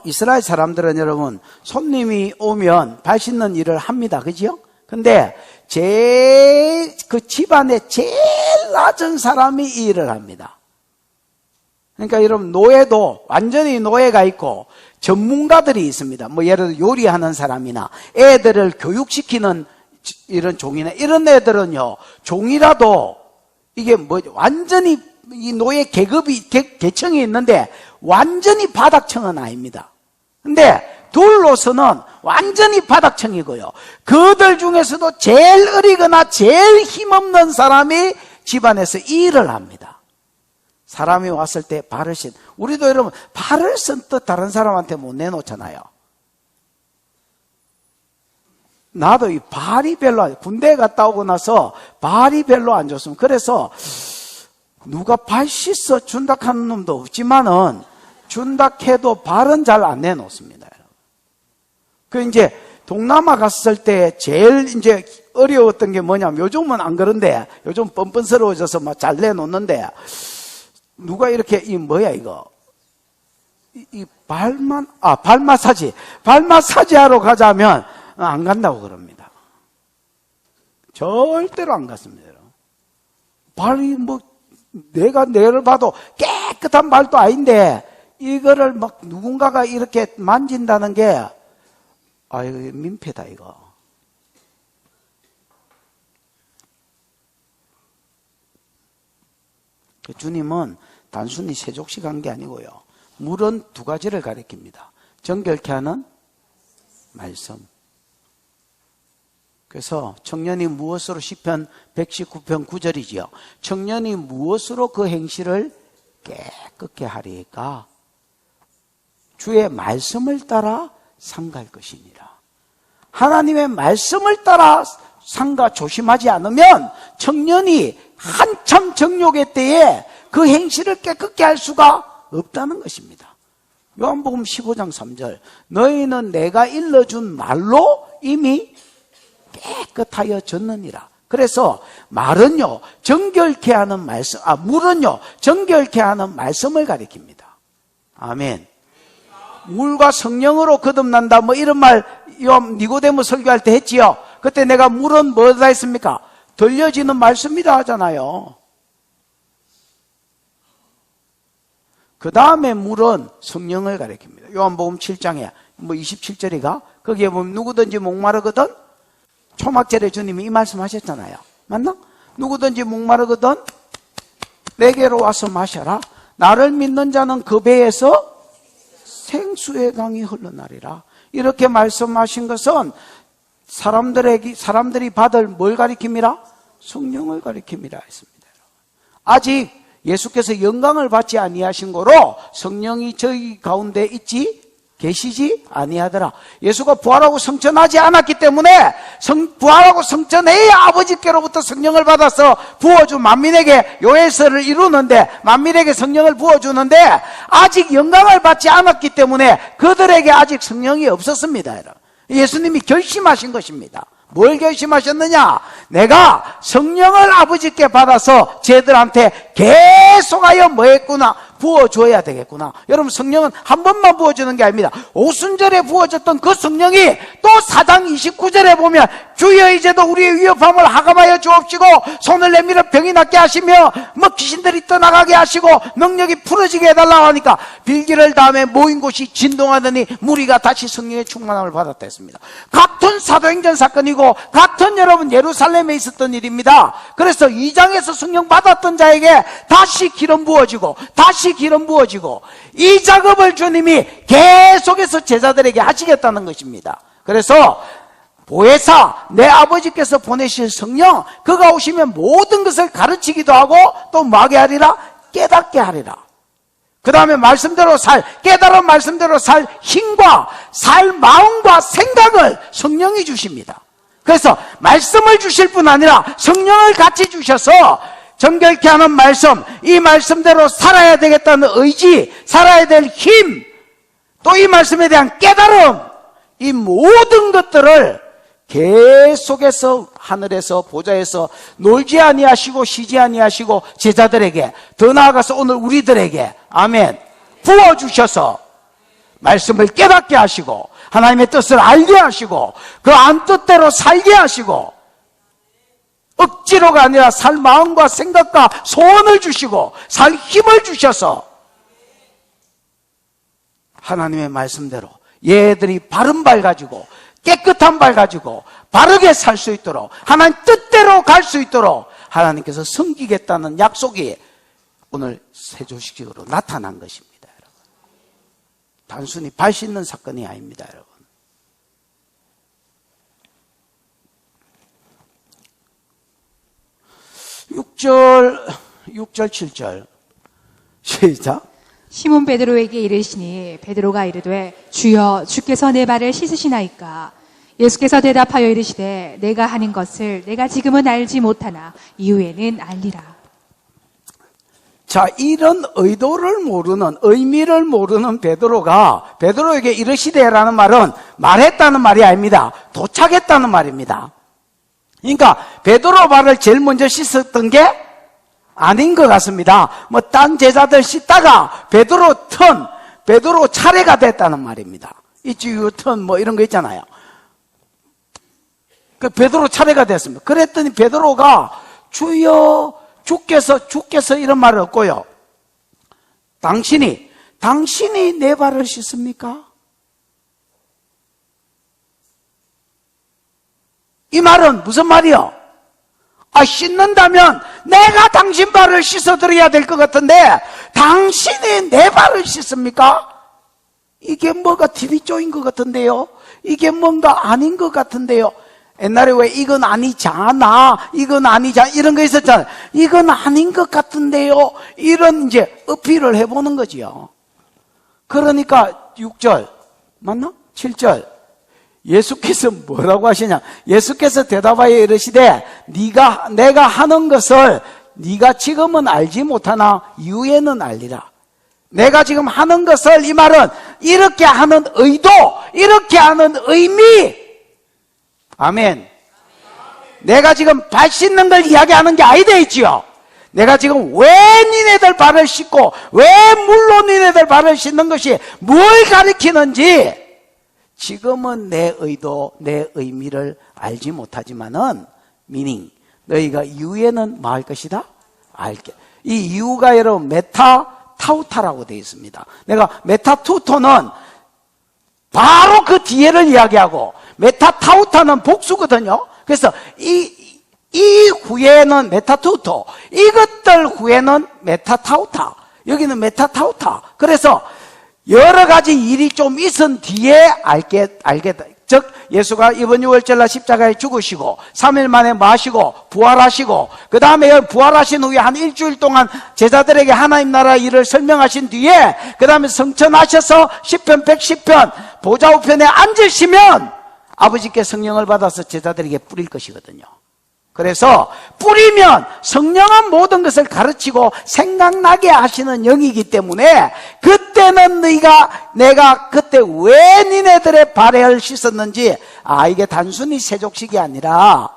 이스라엘 사람들은 여러분 손님이 오면 발 씻는 일을 합니다. 그죠? 근데 그 집안에 제일 낮은 사람이 이 일을 합니다. 그러니까 여러분 노예도 완전히 노예가 있고 전문가들이 있습니다. 뭐 예를 들어 요리하는 사람이나 애들을 교육시키는 이런 종이나 이런 애들은요 종이라도 이게 뭐 완전히 이 노예 계급이 계층이 있는데 완전히 바닥층은 아닙니다. 근데 둘로서는 완전히 바닥층이고요. 그들 중에서도 제일 어리거나 제일 힘없는 사람이 집안에서 일을 합니다. 사람이 왔을 때 발을 씻. 우리도 여러분 발을 선뜻 다른 사람한테 못 내놓잖아요. 나도 이 발이 별로 군대에 갔다 오고 나서 발이 별로 안 좋습니다. 그래서 누가 발 씻어 준다 하는 놈도 없지만은 준다 해도 발은 잘 안 내놓습니다. 그 이제 동남아 갔을 때 제일 이제 어려웠던 게 뭐냐면 요즘은 안 그런데 요즘 뻔뻔스러워져서 막 잘 내놓는데 누가 이렇게 이 뭐야 이거 이 발 마사지 하러 가자면 안 간다고 그럽니다. 절대로 안 갔습니다. 발이 뭐 내가 내를 봐도 깨끗한 발도 아닌데 이거를 막 누군가가 이렇게 만진다는 게 이거 민폐다 이거. 주님은 단순히 세족식 한 게 아니고요. 물은 두 가지를 가리킵니다. 정결케 하는 말씀. 그래서 청년이 무엇으로 시편 119편 9절이지요. 청년이 무엇으로 그 행실을 깨끗게 하리까? 주의 말씀을 따라 상갈 것이니라. 하나님의 말씀을 따라 상가 조심하지 않으면 청년이 한참 정욕의 때에 그 행실을 깨끗게 할 수가 없다는 것입니다. 요한복음 15장 3절 너희는 내가 일러준 말로 이미 깨끗하여 졌느니라. 그래서 말은요 정결케 하는 말씀, 물은요 정결케 하는 말씀을 가리킵니다. 아멘. 물과 성령으로 거듭난다 뭐 이런 말 니고데모 설교할 때 했지요. 그때 내가 물은 뭐다 했습니까? 들려지는 말씀이다 하잖아요. 그 다음에 물은 성령을 가리킵니다. 요한복음 7장에 뭐 27절이가 거기에 보면 누구든지 목마르거든 초막절에 주님이 이 말씀 하셨잖아요. 맞나? 누구든지 목마르거든 내게로 와서 마셔라. 나를 믿는 자는 그 배에서 생수의 강이 흘러나리라. 이렇게 말씀하신 것은 사람들이 받을 뭘 가리킵니다? 성령을 가리킵니다 했습니다. 아직 예수께서 영광을 받지 아니하신 거로 성령이 저희 가운데 있지 계시지 아니하더라. 예수가 부활하고 성천하지 않았기 때문에 부활하고 성천해야 아버지께로부터 성령을 받아서 부어주 만민에게 요해설을 이루는데, 만민에게 성령을 부어주는데 아직 영광을 받지 않았기 때문에 그들에게 아직 성령이 없었습니다. 예수님이 결심하신 것입니다. 뭘 결심하셨느냐? 내가 성령을 아버지께 받아서 쟤들한테 계속하여 뭐 했구나? 부어줘야 되겠구나. 여러분, 성령은 한 번만 부어주는 게 아닙니다. 오순절에 부어졌던 그 성령이 또 4장 29절에 보면 주여 이제도 우리의 위협함을 하감하여 주옵시고 손을 내밀어 병이 낫게 하시며 뭐 귀신들이 떠나가게 하시고 능력이 풀어지게 해달라고 하니까 빌기를 다음에 모인 곳이 진동하더니 무리가 다시 성령의 충만함을 받았다 했습니다. 같은 사도행전 사건이고 같은 여러분 예루살렘에 있었던 일입니다. 그래서 2장에서 성령 받았던 자에게 다시 기름 부어지고 다시 기름 부어지고 이 작업을 주님이 계속해서 제자들에게 하시겠다는 것입니다. 그래서 보혜사, 내 아버지께서 보내실 성령, 그가 오시면 모든 것을 가르치기도 하고 또 뭐하게 하리라? 깨닫게 하리라. 그 다음에 말씀대로 깨달은 말씀대로 살 힘과 살 마음과 생각을 성령이 주십니다. 그래서 말씀을 주실 뿐 아니라 성령을 같이 주셔서 정결케 하는 말씀, 이 말씀대로 살아야 되겠다는 의지, 살아야 될 힘, 또 이 말씀에 대한 깨달음, 이 모든 것들을 계속해서 하늘에서 보좌에서 놀지 아니하시고 쉬지 아니하시고 제자들에게, 더 나아가서 오늘 우리들에게 아멘 부어주셔서 말씀을 깨닫게 하시고 하나님의 뜻을 알게 하시고 그 안 뜻대로 살게 하시고 억지로가 아니라 살 마음과 생각과 소원을 주시고 살 힘을 주셔서 하나님의 말씀대로 얘들이 바른 발 가지고 깨끗한 발 가지고 바르게 살 수 있도록 하나님 뜻대로 갈 수 있도록 하나님께서 섬기겠다는 약속이 오늘 세조식적으로 나타난 것입니다. 여러분. 단순히 발 씻는 사건이 아닙니다. 여러분. 육 절 7절 시작. 시몬 베드로에게 이르시니 베드로가 이르되 주여 주께서 내 발을 씻으시나이까. 예수께서 대답하여 이르시되 내가 하는 것을 내가 지금은 알지 못하나 이후에는 알리라. 자, 이런 의도를 모르는, 의미를 모르는 베드로가 베드로에게 이르시되라는 말은 말했다는 말이 아닙니다. 도착했다는 말입니다. 그러니까 베드로 발을 제일 먼저 씻었던 게 아닌 것 같습니다. 뭐 딴 제자들 씻다가 베드로 차례가 됐다는 말입니다. 이치 유턴 뭐 이런 거 있잖아요. 그 베드로 차례가 됐습니다. 그랬더니 베드로가 주여 주께서 이런 말을 없고요. 당신이 내 발을 씻습니까? 이 말은 무슨 말이요? 씻는다면 내가 당신 발을 씻어드려야 될 것 같은데 당신이 내 발을 씻습니까? 이게 뭐가 TV 쪼인 것 같은데요? 이게 뭔가 아닌 것 같은데요? 옛날에 왜 이건 아니잖아, 이건 아니잖아 이런 거 있었잖아요. 이건 아닌 것 같은데요? 이런 이제 어필을 해보는 거지요. 그러니까 6절 맞나? 7절 예수께서 뭐라고 하시냐? 예수께서 대답하여 이르시되 내가 하는 것을 네가 지금은 알지 못하나 이후에는 알리라. 내가 지금 하는 것을, 이 말은 이렇게 하는 의도, 이렇게 하는 의미. 아멘. 내가 지금 발 씻는 걸 이야기하는 게 아니다 했지요. 내가 지금 왜 니네들 발을 씻고 왜 물로 니네들 발을 씻는 것이 뭘 가리키는지 지금은 내 의도, 내 의미를 알지 못하지만은 meaning, 너희가 이후에는 뭐 할 것이다? 알게. 이 이유가 여러분 메타타우타라고 되어 있습니다. 내가 메타투토는 바로 그 뒤에를 이야기하고 메타타우타는 복수거든요. 그래서 이 후에는 메타투토, 이것들 후에는 메타타우타, 여기는 메타타우타. 그래서 여러 가지 일이 좀 있은 뒤에 알게. 즉 예수가 이번 6월절날 십자가에 죽으시고 3일 만에 마시고 부활하시고 그 다음에 부활하신 후에 한 일주일 동안 제자들에게 하나님 나라 일을 설명하신 뒤에 그 다음에 성천하셔서 시편 110편 보좌 우편에 앉으시면 아버지께 성령을 받아서 제자들에게 뿌릴 것이거든요. 그래서 뿌리면 성령은 모든 것을 가르치고 생각나게 하시는 영이기 때문에 그때는 내가 그때 왜 니네들의 발을 씻었는지 이게 단순히 세족식이 아니라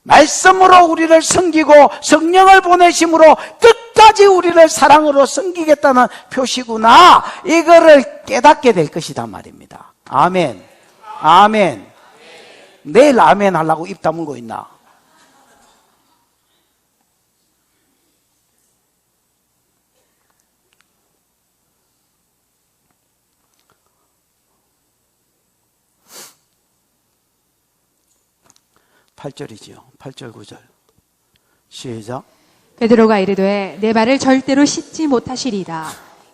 말씀으로 우리를 섬기고 성령을 보내심으로 끝까지 우리를 사랑으로 섬기겠다는 표시구나, 이거를 깨닫게 될 것이다 말입니다. 아멘. 아멘. 내일 아멘 하려고 입 다물고 있나? 팔절이지요 8절 9절 시작. 베드로가 이르되 내 발을 절대로 씻지 못하시리이다.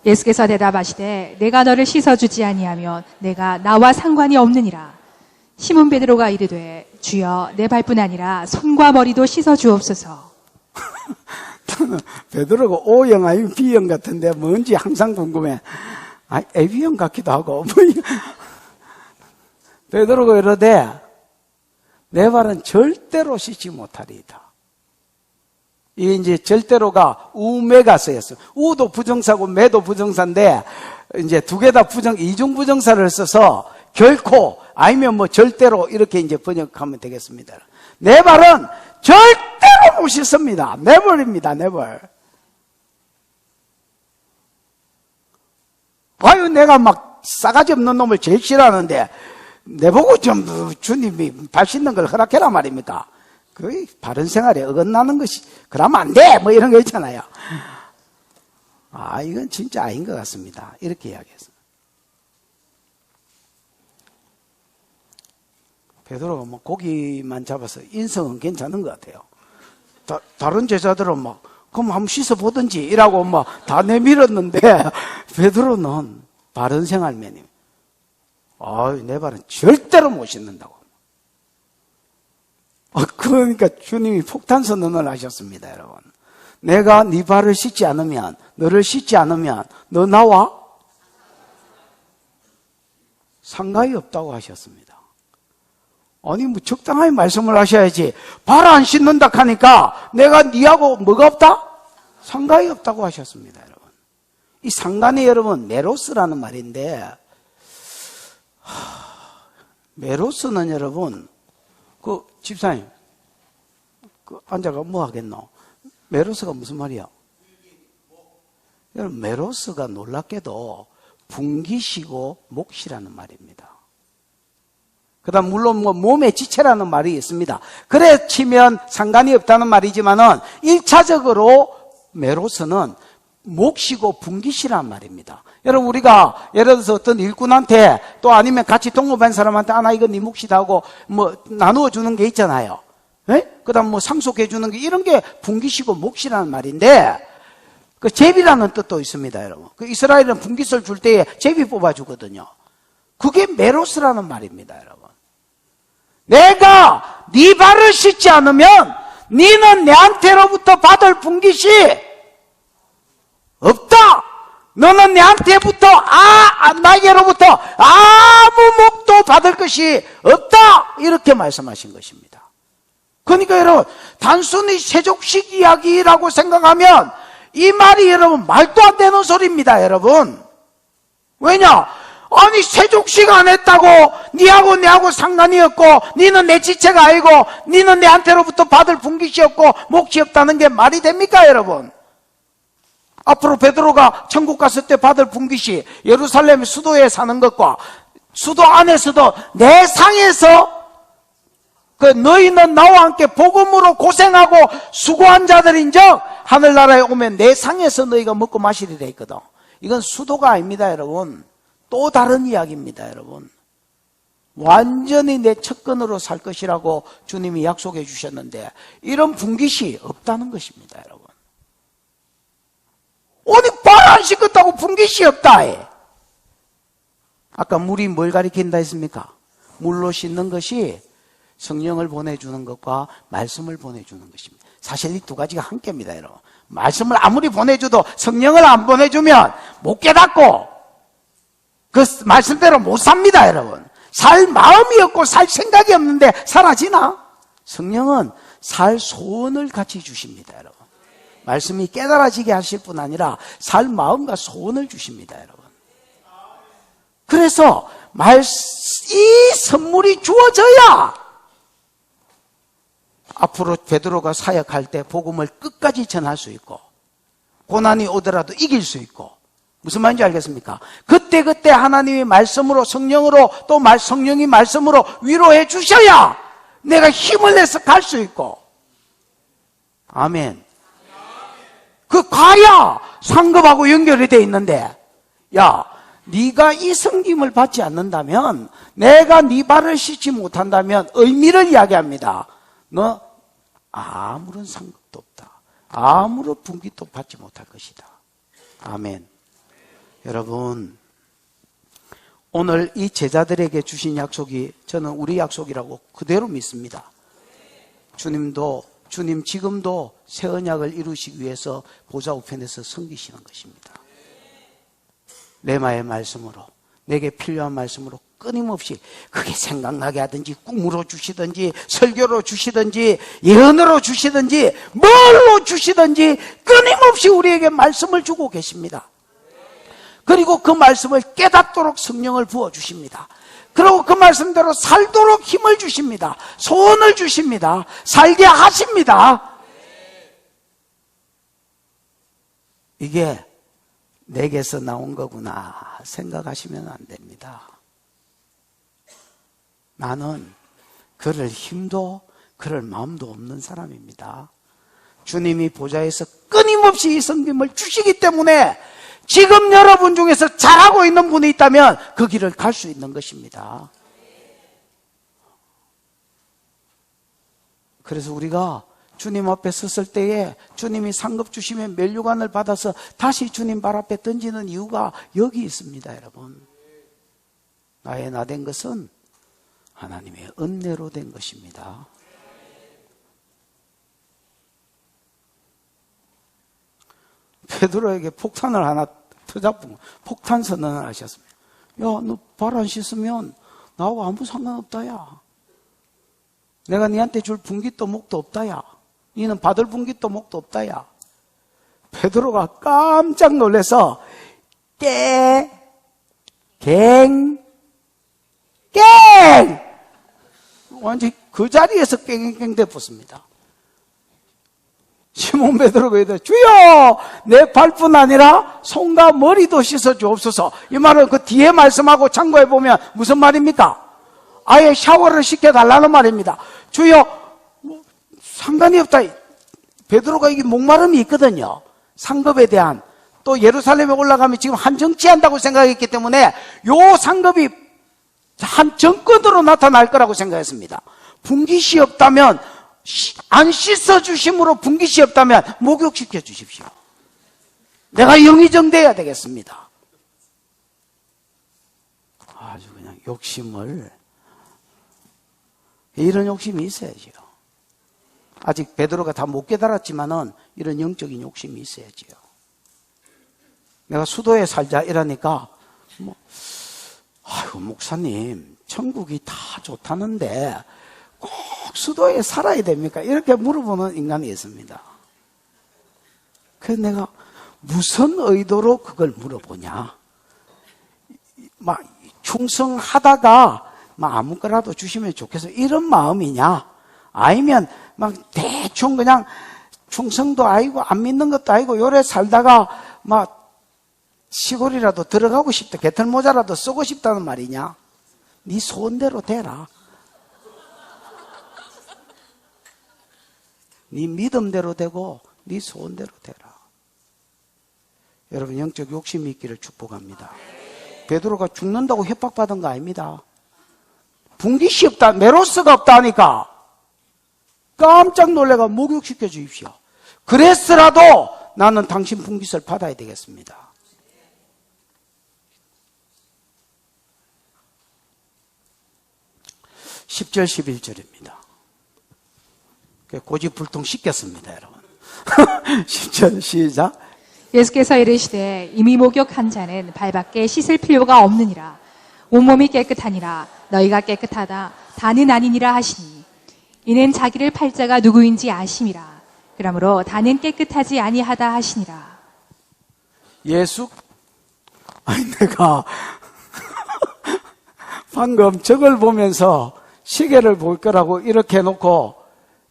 예수께서 대답하시되 내가 너를 씻어주지 아니하면 내가 나와 상관이 없느니라. 시몬 베드로가 이르되 주여 내 발뿐 아니라 손과 머리도 씻어주옵소서. 베드로가 O형 아니면 B형 같은데 뭔지 항상 궁금해. AB형 같기도 하고. 베드로가 이러되 내 발은 절대로 씻지 못하리이다. 이 이제 절대로가 우매가 쓰였어요. 우도 부정사고 매도 부정사인데 이제 두 개 다 이중 부정사를 써서 결코 아니면 뭐 절대로 이렇게 이제 번역하면 되겠습니다. 내 발은 절대로 못 씻습니다. never입니다. never. 아유, 내가 막 싸가지 없는 놈을 제일 싫어하는데 내보고 좀 주님이 발 씻는 걸 허락해라 말입니다. 그 바른 생활에 어긋나는 것이 그러면 안 돼! 뭐 이런 거 있잖아요. 이건 진짜 아닌 것 같습니다. 이렇게 이야기했어요. 베드로가 뭐 고기만 잡아서 인성은 괜찮은 것 같아요. 다른 제자들은 막 그럼 한번 씻어보든지 이라고 막 다 내밀었는데 베드로는 바른 생활맨입니다. 내 발은 절대로 못 씻는다고. 그러니까 주님이 폭탄 선언을 하셨습니다, 여러분. 내가 네 발을 씻지 않으면, 너를 씻지 않으면 너 나와 상관이 없다고 하셨습니다. 아니 뭐 적당하게 말씀을 하셔야지. 발 안 씻는다 하니까 내가 니하고 뭐가 없다? 상관이 없다고 하셨습니다, 여러분. 이 상관이 여러분 메로스라는 말인데 메로스는 여러분 집사님 앉아가 뭐 하겠노? 메로스가 무슨 말이야? 여러분 메로스가 놀랍게도 분기시고 몫이라는 말입니다. 그 다음 물론 뭐 몸의 지체라는 말이 있습니다. 그래 치면 상관이 없다는 말이지만은 1차적으로 메로스는 몫이고 분기시란 말입니다. 여러분 우리가 예를 들어서 어떤 일꾼한테 또 아니면 같이 동업한 사람한테 나 이거 네 몫이다 하고 뭐 나누어 주는 게 있잖아요. 그 다음 뭐 상속해 주는 게 이런 게 분기시고 몫이라는 말인데 그 제비라는 뜻도 있습니다, 여러분. 그 이스라엘은 분깃을 줄 때에 제비 뽑아 주거든요. 그게 메로스라는 말입니다, 여러분. 내가 네 발을 씻지 않으면 네는 내한테로부터 받을 분깃이 없다. 너는 내한테부터 나에게로부터 아무 몫도 받을 것이 없다. 이렇게 말씀하신 것입니다. 그러니까 여러분 단순히 세족식 이야기라고 생각하면 이 말이 여러분 말도 안 되는 소리입니다, 여러분. 왜냐? 아니 세족식 안 했다고 니하고 내하고 상관이 없고 니는 내 지체가 아니고 니는 내한테로부터 받을 분깃이 없고 몫이 없다는 게 말이 됩니까, 여러분? 앞으로 베드로가 천국 갔을 때 받을 분깃이 예루살렘 수도에 사는 것과 수도 안에서도 내 상에서 너희는 나와 함께 복음으로 고생하고 수고한 자들인즉 하늘나라에 오면 내 상에서 너희가 먹고 마시리라 했거든. 이건 수도가 아닙니다, 여러분. 또 다른 이야기입니다, 여러분. 완전히 내 척근으로 살 것이라고 주님이 약속해 주셨는데 이런 분깃이 없다는 것입니다, 여러분. 어디 발 안 씻었다고 분깃이 없다 해. 아까 물이 뭘 가리킨다 했습니까? 물로 씻는 것이 성령을 보내주는 것과 말씀을 보내주는 것입니다. 사실 이 두 가지가 함께입니다, 여러분. 말씀을 아무리 보내줘도 성령을 안 보내주면 못 깨닫고 그 말씀대로 못 삽니다, 여러분. 살 마음이 없고 살 생각이 없는데 사라지나? 성령은 살 소원을 같이 주십니다, 여러분. 말씀이 깨달아지게 하실 뿐 아니라 살 마음과 소원을 주십니다, 여러분. 그래서 이 선물이 주어져야 앞으로 베드로가 사역할 때 복음을 끝까지 전할 수 있고 고난이 오더라도 이길 수 있고, 무슨 말인지 알겠습니까? 그때 하나님이 말씀으로, 성령으로, 또 성령이 말씀으로 위로해 주셔야 내가 힘을 내서 갈 수 있고. 아멘. 그 가야 상급하고 연결이 돼 있는데, 야, 네가 이 섬김을 받지 않는다면, 내가 네 발을 씻지 못한다면 의미를 이야기합니다. 너 아무런 상급도 없다. 아무런 분깃도 받지 못할 것이다. 아멘. 여러분, 오늘 이 제자들에게 주신 약속이 저는 우리 약속이라고 그대로 믿습니다. 주님 지금도 새 언약을 이루시기 위해서 보좌 우편에서 섬기시는 것입니다. 레마의 말씀으로, 내게 필요한 말씀으로 끊임없이, 그게 생각나게 하든지 꿈으로 주시든지 설교로 주시든지 예언으로 주시든지 뭘로 주시든지 끊임없이 우리에게 말씀을 주고 계십니다. 그리고 그 말씀을 깨닫도록 성령을 부어주십니다. 그리고 그 말씀대로 살도록 힘을 주십니다. 소원을 주십니다. 살게 하십니다. 이게 내게서 나온 거구나 생각하시면 안 됩니다. 나는 그럴 힘도 그럴 마음도 없는 사람입니다. 주님이 보좌에서 끊임없이 이 섬김을 주시기 때문에 지금 여러분 중에서 잘하고 있는 분이 있다면 그 길을 갈 수 있는 것입니다. 그래서 우리가 주님 앞에 섰을 때에 주님이 상급 주시면 면류관을 받아서 다시 주님 발 앞에 던지는 이유가 여기 있습니다, 여러분. 나의 나 된 것은 하나님의 은혜로 된 것입니다. 베드로에게 폭탄을 하나 터잡고 폭탄 선언을 하셨습니다. 야, 너 발 안 씻으면 나하고 아무 상관없다, 야. 내가 니한테 줄 분깃도 목도 없다, 야. 니는 받을 분깃도 목도 없다, 야. 베드로가 깜짝 놀라서 깽 완전히 그 자리에서 깽깽깽 대붙습니다. 시몬 베드로가 이르되 주여, 내 발뿐 아니라 손과 머리도 씻어 주옵소서. 이 말은 그 뒤에 말씀하고 참고해 보면 무슨 말입니까? 아예 샤워를 시켜달라는 말입니다. 주여, 상관이 없다. 베드로가 이게 목마름이 있거든요. 상급에 대한. 또 예루살렘에 올라가면 지금 한 정치한다고 생각했기 때문에 요 상급이 한 정권으로 나타날 거라고 생각했습니다. 분깃이 없다면, 안 씻어주심으로 분깃이 없다면 목욕시켜 주십시오. 내가 영의정돼야 되겠습니다. 아주 그냥 욕심을, 이런 욕심이 있어야지요. 아직 베드로가 다 못 깨달았지만은 이런 영적인 욕심이 있어야지요. 내가 수도에 살자 이러니까 아이고 목사님 천국이 다 좋다는데 꼭 수도에 살아야 됩니까? 이렇게 물어보는 인간이 있습니다. 그래서 내가 무슨 의도로 그걸 물어보냐? 막 충성하다가 막 아무거라도 주시면 좋겠어 이런 마음이냐? 아니면 막 대충 그냥 충성도 아니고 안 믿는 것도 아니고 요래 살다가 막 시골이라도 들어가고 싶다, 개털모자라도 쓰고 싶다는 말이냐? 네 소원대로 되라. 네 믿음대로 되고 네 소원대로 되라. 여러분 영적 욕심이 있기를 축복합니다. 베드로가 죽는다고 협박받은 거 아닙니다. 분깃이 없다, 메로스가 없다 하니까 깜짝 놀래가 목욕시켜 주십시오. 그랬으라도 나는 당신 분깃을 받아야 되겠습니다. 10절 11절입니다. 고집불통 씻겼습니다, 여러분. 10절 시작. 예수께서 이르시되 이미 목욕한 자는 발밖에 씻을 필요가 없느니라. 온몸이 깨끗하니라. 너희가 깨끗하다. 다는 아니니라 하시니 이는 자기를 팔 자가 누구인지 아심이라. 그러므로 다는 깨끗하지 아니하다 하시니라. 내가 방금 저걸 보면서 시계를 볼 거라고 이렇게 해놓고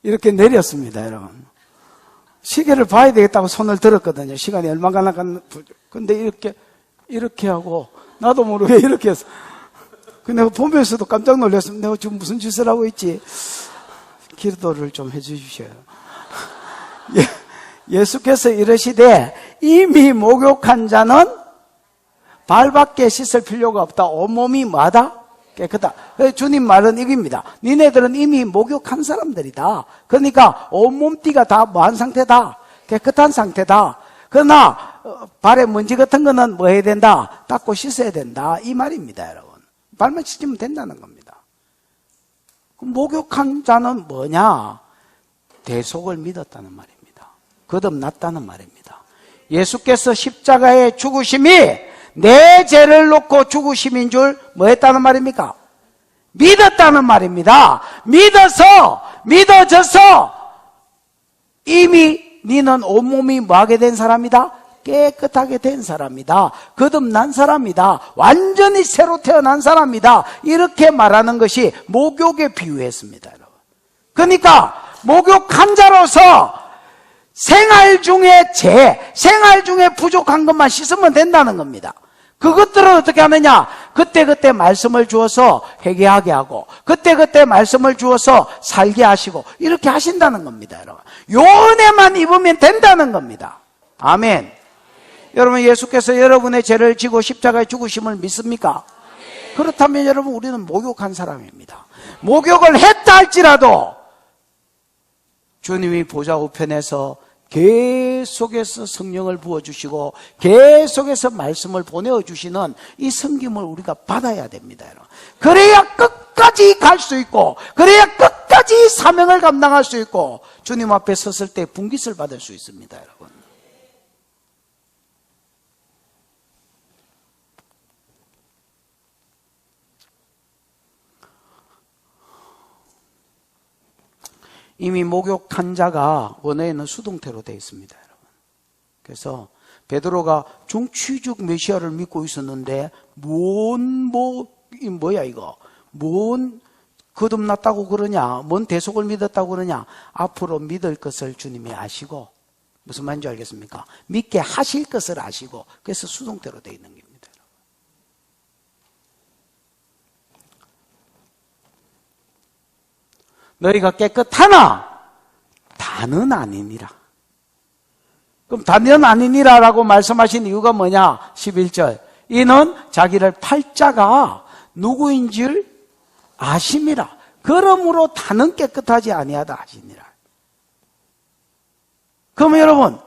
이렇게 내렸습니다, 여러분. 시계를 봐야 되겠다고 손을 들었거든요. 시간이 얼마나 나간, 근데 이렇게 하고, 나도 모르게 이렇게 해서. 내가 보면서도 깜짝 놀랐습니다. 내가 지금 무슨 짓을 하고 있지? 기도를 좀 해주십시오. 예수께서 이르시되, 이미 목욕한 자는 발밖에 씻을 필요가 없다. 온몸이 뭐하다? 깨끗하다. 주님 말은 이겁니다. 니네들은 이미 목욕한 사람들이다. 그러니까 온몸띠가 다 뭐한 상태다? 깨끗한 상태다. 그러나 발에 먼지 같은 거는 뭐 해야 된다? 닦고 씻어야 된다. 이 말입니다, 여러분. 발만 씻으면 된다는 겁니다. 목욕한 자는 뭐냐? 대속을 믿었다는 말입니다. 거듭났다는 말입니다. 예수께서 십자가에 죽으심이 내 죄를 놓고 죽으심인 줄 뭐 했다는 말입니까? 믿었다는 말입니다. 믿어져서 이미 너는 온몸이 뭐하게 된 사람이다? 깨끗하게 된 사람이다. 거듭난 사람이다. 완전히 새로 태어난 사람이다. 이렇게 말하는 것이 목욕에 비유했습니다, 여러분. 그러니까 목욕한 자로서 생활 중에 생활 중에 부족한 것만 씻으면 된다는 겁니다. 그것들은 어떻게 하느냐? 그때그때 말씀을 주어서 회개하게 하고, 그때그때 말씀을 주어서 살게 하시고, 이렇게 하신다는 겁니다, 여러분. 요 은혜만 입으면 된다는 겁니다. 아멘. 여러분, 예수께서 여러분의 죄를 지고 십자가에 죽으심을 믿습니까? 그렇다면 여러분, 우리는 목욕한 사람입니다. 목욕을 했다 할지라도 주님이 보좌 우편에서 계속해서 성령을 부어주시고 계속해서 말씀을 보내어주시는 이 섬김을 우리가 받아야 됩니다, 여러분. 그래야 끝까지 갈 수 있고, 그래야 끝까지 사명을 감당할 수 있고, 주님 앞에 섰을 때 분깃을 받을 수 있습니다, 여러분. 이미 목욕한 자가 원어에는 수동태로 되어 있습니다, 여러분. 그래서 베드로가 중취죽 메시아를 믿고 있었는데 뭐야 이거? 뭔 거듭났다고 그러냐? 뭔 대속을 믿었다고 그러냐? 앞으로 믿을 것을 주님이 아시고, 무슨 말인지 알겠습니까? 믿게 하실 것을 아시고, 그래서 수동태로 되어 있는 겁니다. 너희가 깨끗하나 다는 아니니라. 그럼 다는 아니니라라고 말씀하신 이유가 뭐냐? 11절. 이는 자기를 팔 자가 누구인 줄 아심이라. 그러므로 다는 깨끗하지 아니하다 하시니라. 그럼 여러분,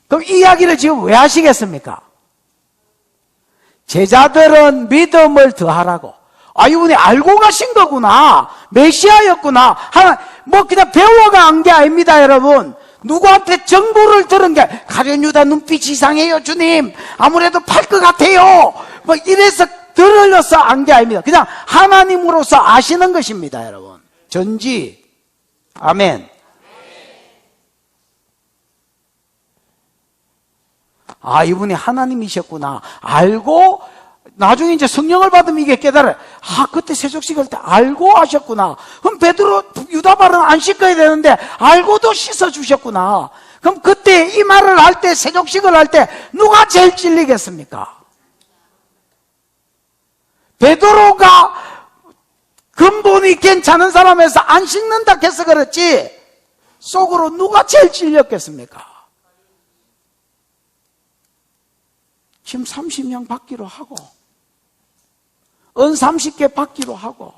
그럼 이 이야기를 지금 왜 하시겠습니까? 제자들은 믿음을 더하라고. 이분이 알고 가신 거구나. 메시아였구나. 그냥 배워간 게 아닙니다, 여러분. 누구한테 정보를 들은 게, 가룟 유다 눈빛 이상해요, 주님. 아무래도 팔 것 같아요. 이래서 들으려서 안 게 아닙니다. 그냥 하나님으로서 아시는 것입니다, 여러분. 전지. 아멘. 이분이 하나님이셨구나. 알고, 나중에 이제 성령을 받으면 이게 깨달아요. 그때 세족식 할 때 알고 하셨구나. 그럼 베드로, 유다 발은 안 씻어야 되는데, 알고도 씻어주셨구나. 그럼 그때 이 말을 할 때, 세족식을 할 때, 누가 제일 찔리겠습니까? 베드로가 근본이 괜찮은 사람에서 안 씻는다 해서 그렇지, 속으로 누가 제일 찔렸겠습니까? 지금 30명 받기로 하고, 은 30개 받기로 하고,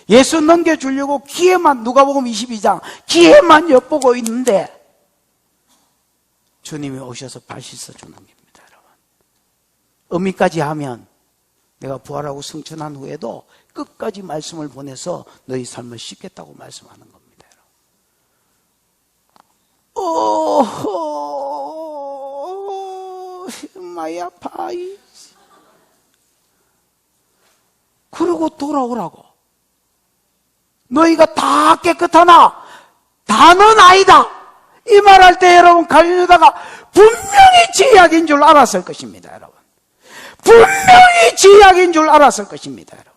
예수 넘겨주려고 기회만, 누가복음 22장 기회만 엿보고 있는데 주님이 오셔서 발 씻어주는 겁니다, 여러분. 의미까지 하면 내가 부활하고 승천한 후에도 끝까지 말씀을 보내서 너희 삶을 씻겠다고 말씀하는 겁니다. 많이 아파. 그러고 돌아오라고. 너희가 다 깨끗하나 다는 아니다. 이 말할 때 여러분 갈릴리 유다가 분명히 지약인 줄 알았을 것입니다. 여러분 분명히 지약인 줄 알았을 것입니다. 여러분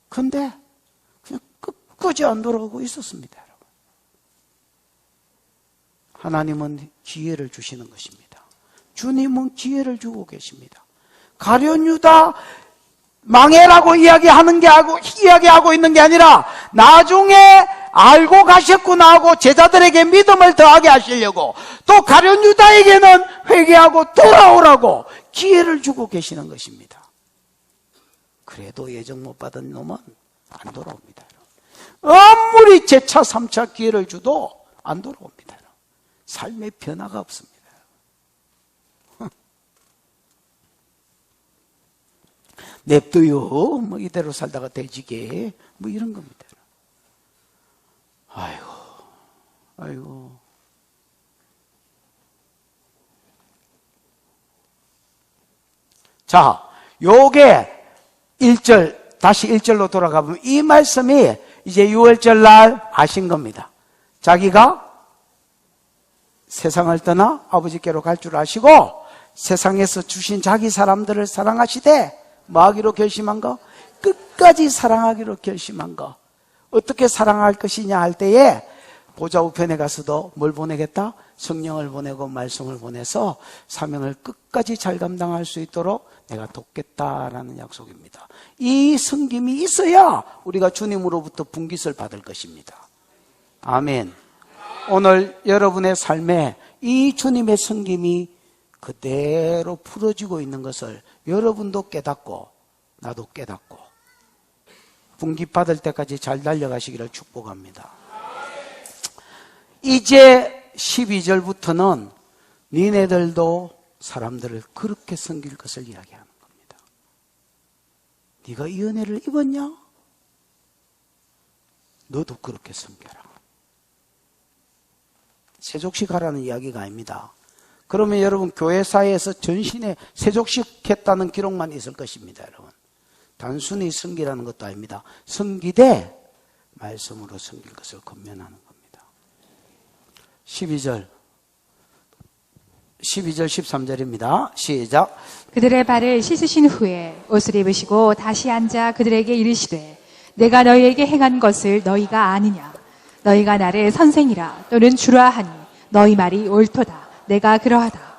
근데 그냥 끝까지 안 돌아오고 있었습니다. 여러분 하나님은 기회를 주시는 것입니다. 주님은 기회를 주고 계십니다. 가룟 유다 망해라고 이야기하고 있는 게 아니라 나중에 알고 가셨구나 하고 제자들에게 믿음을 더하게 하시려고 또 가룟 유다에게는 회개하고 돌아오라고 기회를 주고 계시는 것입니다. 그래도 예정 못 받은 놈은 안 돌아옵니다. 아무리 재차 3차 기회를 줘도 안 돌아옵니다. 삶의 변화가 없습니다. 냅둬요. 뭐 이대로 살다가 돼지게 뭐 이런 겁니다. 아이고. 자, 요게 1절, 다시 1절로 돌아가 보면 이 말씀이 이제 6월절 날 하신 겁니다. 자기가 세상을 떠나 아버지께로 갈 줄 아시고 세상에서 주신 자기 사람들을 사랑하시되 뭐 하기로 결심한 거? 끝까지 사랑하기로 결심한 거. 어떻게 사랑할 것이냐 할 때에 보좌 우편에 가서도 뭘 보내겠다? 성령을 보내고 말씀을 보내서 사명을 끝까지 잘 감당할 수 있도록 내가 돕겠다라는 약속입니다. 이 섬김이 있어야 우리가 주님으로부터 분깃을 받을 것입니다. 아멘. 오늘 여러분의 삶에 이 주님의 섬김이 그대로 풀어지고 있는 것을 여러분도 깨닫고 나도 깨닫고 분깃 받을 때까지 잘 달려가시기를 축복합니다. 이제 12절부터는 니네들도 사람들을 그렇게 섬길 것을 이야기하는 겁니다. 네가 이 은혜를 입었냐? 너도 그렇게 섬겨라. 세족식 하라는 이야기가 아닙니다. 그러면 여러분 교회사회에서 전신에 세족시켰다는 기록만 있을 것입니다. 여러분 단순히 섬기라는 것도 아닙니다. 섬기되 말씀으로 섬길 것을 권면하는 겁니다. 12절 13절입니다. 시작. 그들의 발을 씻으신 후에 옷을 입으시고 다시 앉아 그들에게 이르시되 내가 너희에게 행한 것을 너희가 아느냐? 너희가 나를 선생이라 또는 주라 하니 너희 말이 옳도다. 내가 그러하다.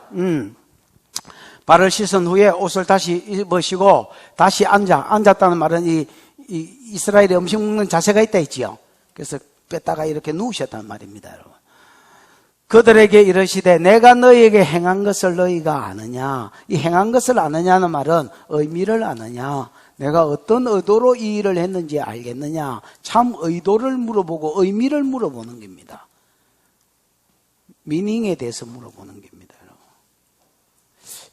발을 씻은 후에 옷을 다시 입으시고 다시 앉았다는 말은 이 이스라엘의 음식 먹는 자세가 있다 했지요. 그래서 뺐다가 이렇게 누우셨단 말입니다. 여러분. 그들에게 이르시되 내가 너희에게 행한 것을 너희가 아느냐? 이 행한 것을 아느냐는 말은 의미를 아느냐? 내가 어떤 의도로 이 일을 했는지 알겠느냐? 참 의도를 물어보고 의미를 물어보는 겁니다. 미닝에 대해서 물어보는 겁니다. 여러분.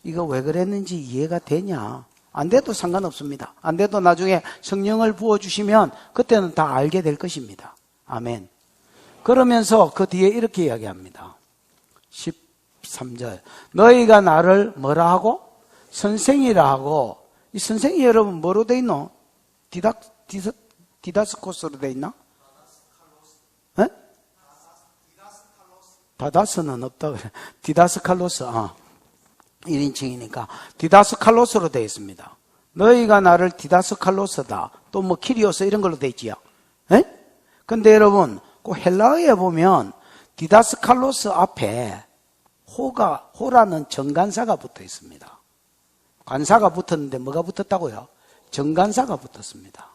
이거 왜 그랬는지 이해가 되냐? 안 돼도 상관없습니다. 안 돼도 나중에 성령을 부어주시면 그때는 다 알게 될 것입니다. 아멘. 그러면서 그 뒤에 이렇게 이야기합니다. 13절. 너희가 나를 뭐라 하고? 선생이라 하고. 이 선생이 여러분 뭐로 돼 있노? 디다스코스로 돼 있나? 에? 다다스는 없다 그래. 디다스칼로스. 1인칭이니까 디다스칼로스로 돼 있습니다. 너희가 나를 디다스칼로스다. 또 뭐 키리오스 이런 걸로 돼 있지요. 에? 근데 여러분 그 헬라어에 보면 디다스칼로스 앞에 호라는 정관사가 붙어 있습니다. 관사가 붙었는데 뭐가 붙었다고요? 정관사가 붙었습니다.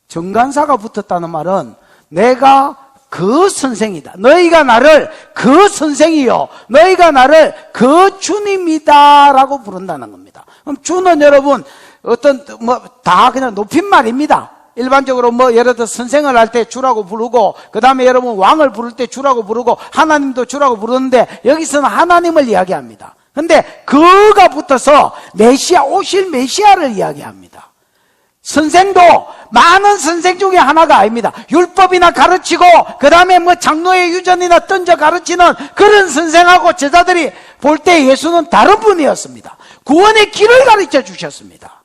정관사가 붙었다는 말은 내가 그 선생이다. 너희가 나를 그 선생이요. 너희가 나를 그 주님이다. 라고 부른다는 겁니다. 그럼 주는 여러분, 다 그냥 높임말입니다. 일반적으로 예를 들어 선생을 할 때 주라고 부르고, 그 다음에 여러분 왕을 부를 때 주라고 부르고, 하나님도 주라고 부르는데, 여기서는 하나님을 이야기합니다. 근데 그가 붙어서 메시아, 오실 메시아를 이야기합니다. 선생도 많은 선생 중에 하나가 아닙니다. 율법이나 가르치고 그 다음에 뭐 장로의 유전이나 던져 가르치는 그런 선생하고 제자들이 볼 때 예수는 다른 분이었습니다. 구원의 길을 가르쳐 주셨습니다.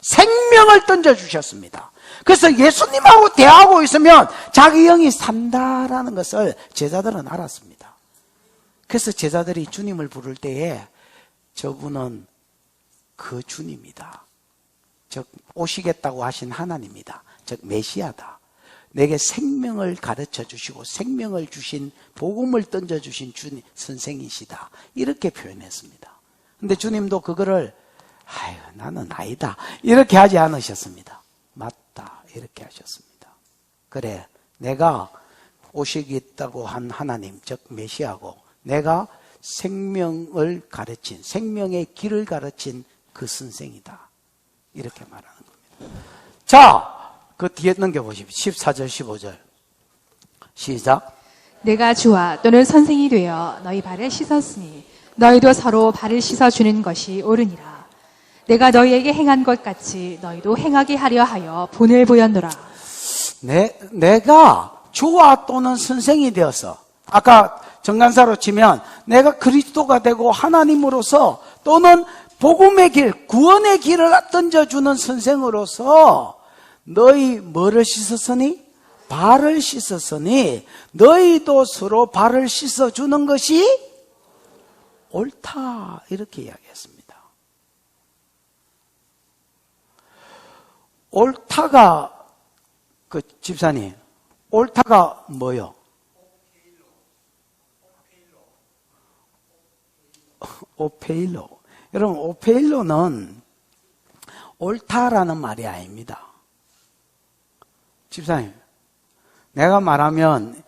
생명을 던져 주셨습니다. 그래서 예수님하고 대화하고 있으면 자기 영이 산다라는 것을 제자들은 알았습니다. 그래서 제자들이 주님을 부를 때에 저분은 그 주님이다. 즉 오시겠다고 하신 하나님이다. 즉 메시아다. 내게 생명을 가르쳐 주시고 생명을 주신, 복음을 던져 주신 주님 선생이시다. 이렇게 표현했습니다. 근데 주님도 그거를 아유 나는 아니다 이렇게 하지 않으셨습니다. 맞다 이렇게 하셨습니다. 그래 내가 오시겠다고 한 하나님 즉 메시아고 내가 생명을 가르친, 생명의 길을 가르친 그 선생이다. 이렇게 말하는 겁니다. 자, 그 뒤에 넘겨보십시오. 14절, 15절. 시작. 내가 주와 또는 선생이 되어 너희 발을 씻었으니 너희도 서로 발을 씻어주는 것이 옳으니라. 내가 너희에게 행한 것 같이 너희도 행하게 하려 하여 본을 보였노라. 내가 주와 또는 선생이 되어서 아까 정간사로 치면 내가 그리스도가 되고 하나님으로서 또는 복음의 길, 구원의 길을 던져주는 선생으로서 너희 뭐를 씻었으니? 발을 씻었으니 너희도 서로 발을 씻어주는 것이 옳다. 이렇게 이야기했습니다. 옳다가 그 집사님, 옳다가 뭐요? 오페일로. 여러분 오페일로는 옳다라는 말이 아닙니다. 집사님, 내가 말하면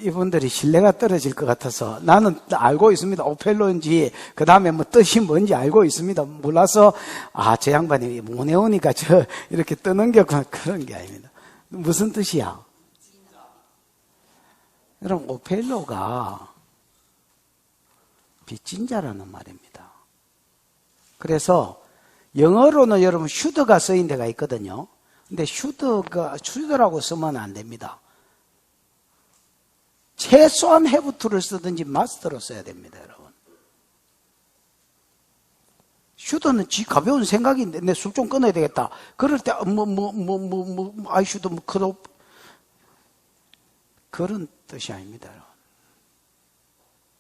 이분들이 신뢰가 떨어질 것 같아서 나는 알고 있습니다. 오펠로인지 그 다음에 뭐 뜻이 뭔지 알고 있습니다. 몰라서 저 양반이 못 외우니까 저 이렇게 떠넘겼구나 그런 게 아닙니다. 무슨 뜻이야? 여러분 오펠로가 빚진 자라는 말입니다. 그래서 영어로는 여러분 슈드가 쓰인 데가 있거든요. 근데 슈드라고 쓰면 안 됩니다. 최소한 have to를 쓰든지 must로 써야 됩니다, 여러분. 슈드는 지 가벼운 생각인데 내 술 좀 끊어야 되겠다. 그럴 때 I should cut off 그런 뜻이 아닙니다, 여러분.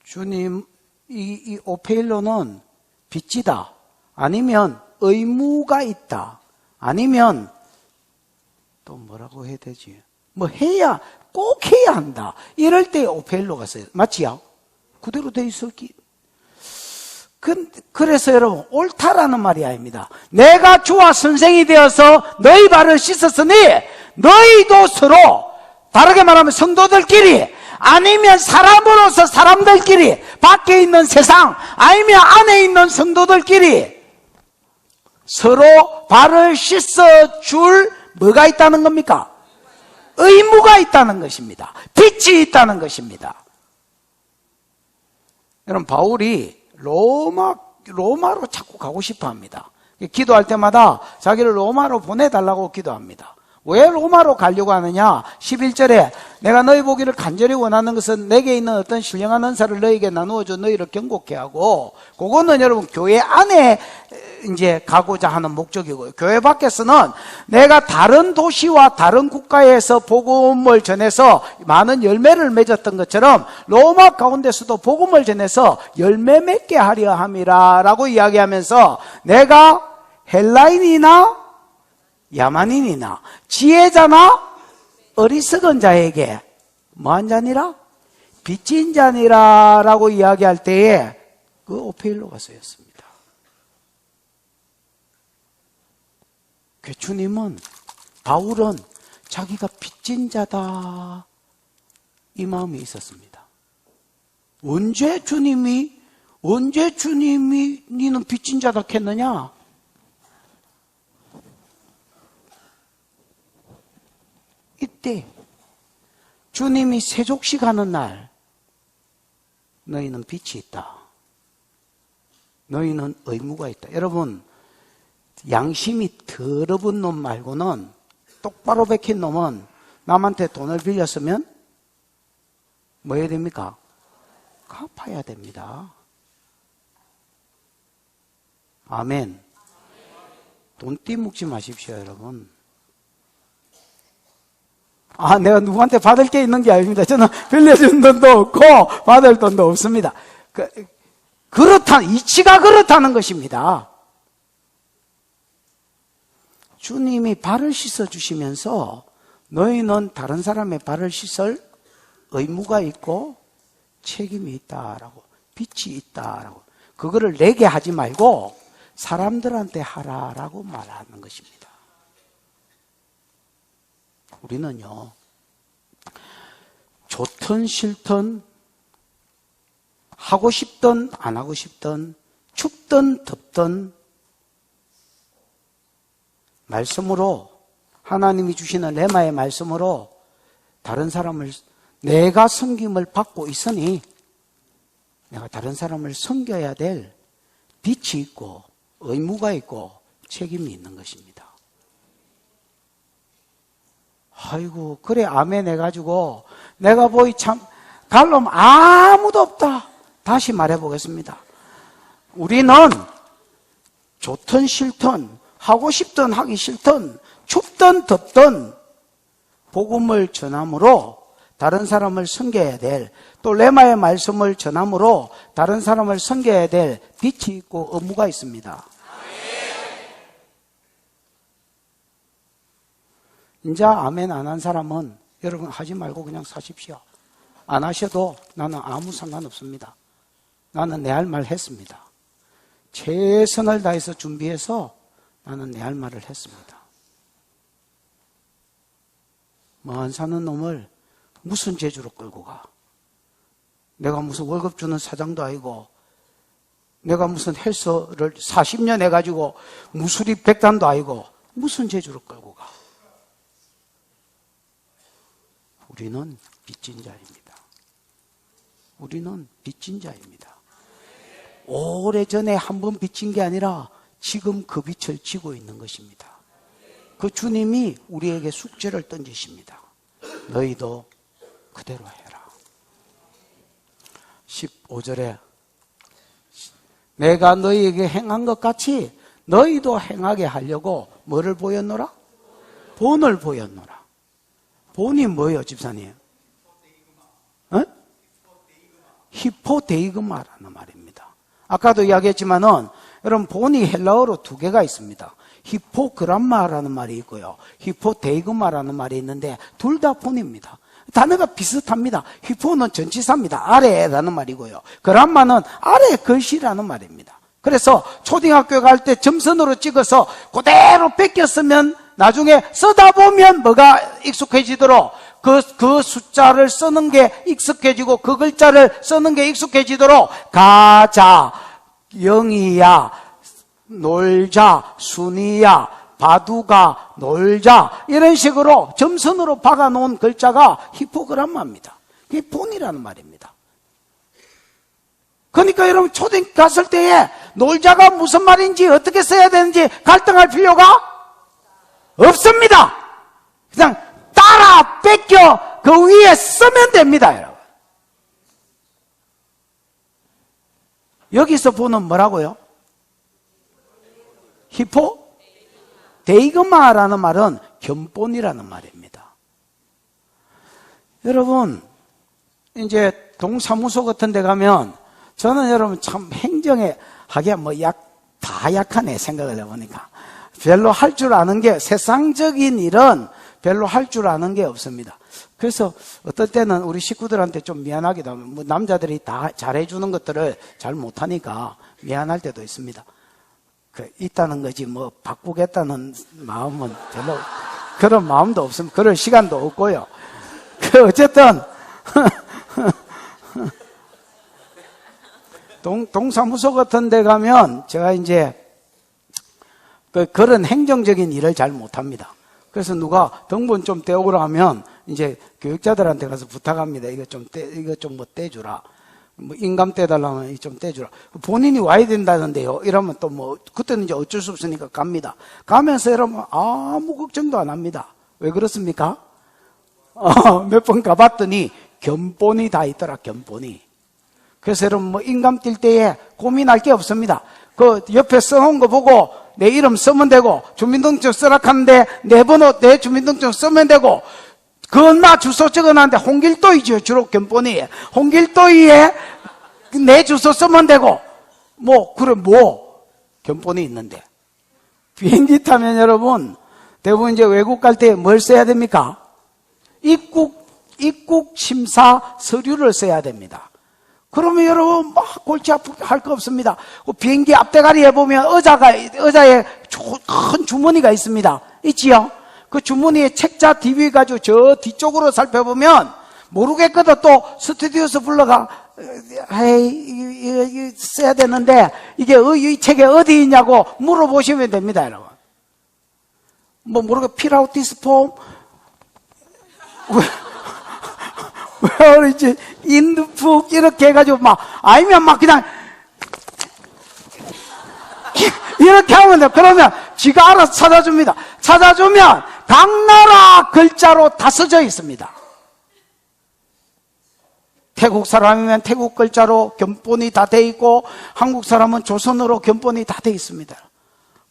주님 이 오페일로는 빚지다. 아니면 의무가 있다. 아니면 또 뭐라고 해야 되지? 뭐 해야 꼭 해야 한다. 이럴 때 오페일로가 써요. 맞지요? 그대로 돼 있을기. 그래서 여러분 옳다라는 말이 아닙니다. 내가 주와 선생이 되어서 너희 발을 씻었으니 너희도 서로 다르게 말하면 성도들끼리 아니면 사람으로서 사람들끼리 밖에 있는 세상 아니면 안에 있는 성도들끼리 서로 발을 씻어줄 뭐가 있다는 겁니까? 의무가 있다는 것입니다. 빚이 있다는 것입니다. 여러분 바울이 로마로 자꾸 가고 싶어 합니다. 기도할 때마다 자기를 로마로 보내달라고 기도합니다. 왜 로마로 가려고 하느냐? 11절에 내가 너희 보기를 간절히 원하는 것은 내게 있는 어떤 신령한 은사를 너희에게 나누어줘 너희를 경고케 하고, 그거는 여러분 교회 안에 이제 가고자 하는 목적이고요. 교회 밖에서는 내가 다른 도시와 다른 국가에서 복음을 전해서 많은 열매를 맺었던 것처럼 로마 가운데서도 복음을 전해서 열매 맺게 하려 함이라 라고 이야기하면서 내가 헬라인이나 야만인이나 지혜자나 어리석은 자에게 뭐한 자니라? 빚진 자니라 라고 이야기할 때에 그 오페일로가 쓰였습니다. 그 주님은, 바울은 자기가 빚진 자다 이 마음이 있었습니다. 언제 주님이 니는 빚진 자다 했느냐? 이때 주님이 세족식 하는 날 너희는 빚이 있다. 너희는 의무가 있다. 여러분, 양심이 더러운 놈 말고는, 똑바로 박힌 놈은 남한테 돈을 빌렸으면 뭐 해야 됩니까? 갚아야 됩니다. 아멘. 돈 띠먹지 마십시오, 여러분. 내가 누구한테 받을 게 있는 게 아닙니다. 저는 빌려준 돈도 없고 받을 돈도 없습니다. 이치가 그렇다는 것입니다. 주님이 발을 씻어주시면서 너희는 다른 사람의 발을 씻을 의무가 있고 책임이 있다라고, 빚이 있다라고, 그거를 내게 하지 말고 사람들한테 하라라고 말하는 것입니다. 우리는요, 좋든 싫든, 하고 싶든 안 하고 싶든, 춥든 덥든, 말씀으로, 하나님이 주시는 레마의 말씀으로 다른 사람을, 내가 섬김을 받고 있으니 내가 다른 사람을 섬겨야 될 빚이 있고 의무가 있고 책임이 있는 것입니다. 아이고, 그래 아멘 해가지고 내가 보이 참 갈놈 아무도 없다. 다시 말해보겠습니다. 우리는 좋든 싫든, 하고 싶든 하기 싫든, 춥든 덥든 복음을 전함으로 다른 사람을 섬겨야 될, 또 레마의 말씀을 전함으로 다른 사람을 섬겨야 될 빚이 있고 의무가 있습니다. 이제 아멘 안 한 사람은 여러분 하지 말고 그냥 사십시오. 안 하셔도 나는 아무 상관없습니다. 나는 내 할 말 했습니다. 최선을 다해서 준비해서 나는 내 할 말을 했습니다. 뭐 안 사는 놈을 무슨 재주로 끌고 가? 내가 무슨 월급 주는 사장도 아니고, 내가 무슨 헬스를 40년 해가지고 무수리 백단도 아니고 무슨 재주로 끌고 가? 우리는 빚진 자입니다. 우리는 빚진 자입니다. 오래전에 한 번 빚진 게 아니라 지금 그 빚을 지고 있는 것입니다. 그 주님이 우리에게 숙제를 던지십니다. 너희도 그대로 해라. 15절에 내가 너희에게 행한 것 같이 너희도 행하게 하려고 뭐를 보였노라? 본을 보였노라. 본이 뭐예요, 집사님? 히포데이그마라는 말입니다. 아까도 이야기했지만은 여러분, 본이 헬라어로 두 개가 있습니다. 히포그람마라는 말이 있고요, 히포데이그마라는 말이 있는데 둘 다 본입니다. 단어가 비슷합니다. 히포는 전치사입니다. 아래라는 말이고요, 그람마는 아래 글씨라는 말입니다. 그래서 초등학교 갈 때 점선으로 찍어서 그대로 뺏겼으면 나중에 쓰다 보면 뭐가 익숙해지도록, 그 숫자를 쓰는 게 익숙해지고 그 글자를 쓰는 게 익숙해지도록 가자, 영이야, 놀자, 순이야, 바두가, 놀자, 이런 식으로 점선으로 박아놓은 글자가 히포그람마입니다. 그게 본이라는 말입니다. 그러니까 여러분, 초등 갔을 때에 놀자가 무슨 말인지 어떻게 써야 되는지 갈등할 필요가 없습니다. 그냥 따라 뺏겨 그 위에 쓰면 됩니다, 여러분. 여기서 보는 뭐라고요? 히포 데이그마라는 말은 견본이라는 말입니다. 여러분, 이제 동사무소 같은 데 가면 저는 여러분 참 행정에 하기야 다 약하네, 생각을 해보니까. 별로 할 줄 아는 게, 세상적인 일은 별로 할 줄 아는 게 없습니다. 그래서 어떨 때는 우리 식구들한테 좀 미안하기도 하고, 남자들이 다 잘해주는 것들을 잘 못하니까 미안할 때도 있습니다. 있다는 거지 바꾸겠다는 마음은 별로 그런 마음도 없습니다. 그럴 시간도 없고요. 어쨌든 동사무소 같은 데 가면 제가 이제 그런 행정적인 일을 잘 못합니다. 그래서 누가 등본 좀 떼오라 하면 이제 교육자들한테 가서 부탁합니다. 이거 좀 떼주라. 뭐 인감 떼달라면 좀 떼주라. 본인이 와야 된다는데요. 이러면 또 뭐 그때는 이제 어쩔 수 없으니까 갑니다. 가면서 여러분 아무 걱정도 안 합니다. 왜 그렇습니까? 몇 번 가봤더니 견본이 다 있더라. 견본이. 그래서 여러분 뭐 인감 뛸 때에 고민할 게 없습니다. 그 옆에 써놓은 거 보고 내 이름 쓰면 되고, 주민등록증 쓰라 하는데 내 번호, 내 주민등록증 쓰면 되고, 그 엄마 주소 적어놨는데 홍길도이죠. 주로 견본이. 홍길도이에 내 주소 쓰면 되고, 뭐 그래 뭐 견본이 있는데. 비행기 타면 여러분 대부분 이제 외국 갈 때 뭘 써야 됩니까? 입국 심사 서류를 써야 됩니다. 그러면 여러분 막 골치 아프게 할 거 없습니다. 그 비행기 앞대가리에 보면 의자에 큰 주머니가 있습니다. 있지요? 그 주머니에 책자 DB 가지고 저 뒤쪽으로 살펴보면 모르겠거든 또 스튜디오에서 불러가 이거 써야 되는데 이게 이 책에 어디 있냐고 물어보시면 됩니다, 여러분. 뭐 모르게 필아웃 디스 폼 왜 이제 인드북 이렇게 해가지고 막 아니면 막 그냥 이렇게 하면 돼. 그러면 지가 알아서 찾아줍니다. 찾아주면 각 나라 글자로 다 써져 있습니다. 태국 사람이면 태국 글자로 견본이 다 돼 있고 한국 사람은 조선어로 견본이 다 돼 있습니다.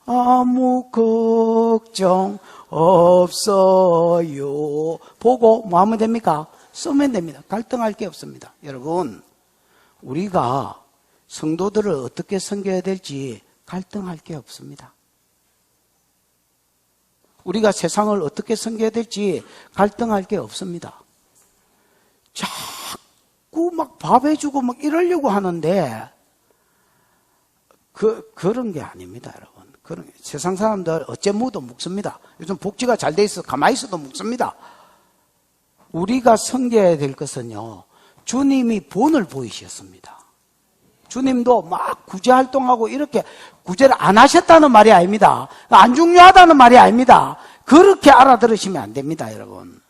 아무 걱정 없어요. 보고 뭐 하면 됩니까? 쓰면 됩니다. 갈등할 게 없습니다. 여러분, 우리가 성도들을 어떻게 섬겨야 될지 갈등할 게 없습니다. 우리가 세상을 어떻게 섬겨야 될지 갈등할 게 없습니다. 자꾸 막 밥 해주고 막 이러려고 하는데 그런 게 아닙니다, 여러분. 세상 사람들 어째 묻어 묵습니다. 요즘 복지가 잘 돼 있어 가만히 있어도 묵습니다. 우리가 섬겨야 될 것은요, 주님이 본을 보이셨습니다. 주님도 막 구제활동하고 이렇게 구제를 안 하셨다는 말이 아닙니다. 안 중요하다는 말이 아닙니다. 그렇게 알아들으시면 안 됩니다, 여러분.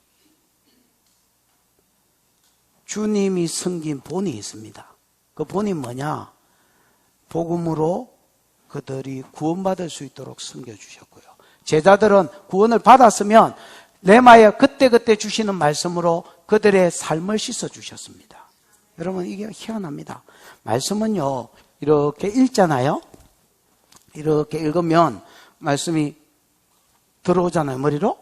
주님이 섬긴 본이 있습니다. 그 본이 뭐냐? 복음으로 그들이 구원받을 수 있도록 섬겨주셨고요. 제자들은 구원을 받았으면 레마에 그때그때 주시는 말씀으로 그들의 삶을 씻어주셨습니다. 여러분, 이게 희한합니다. 말씀은요, 이렇게 읽잖아요. 이렇게 읽으면 말씀이 들어오잖아요, 머리로.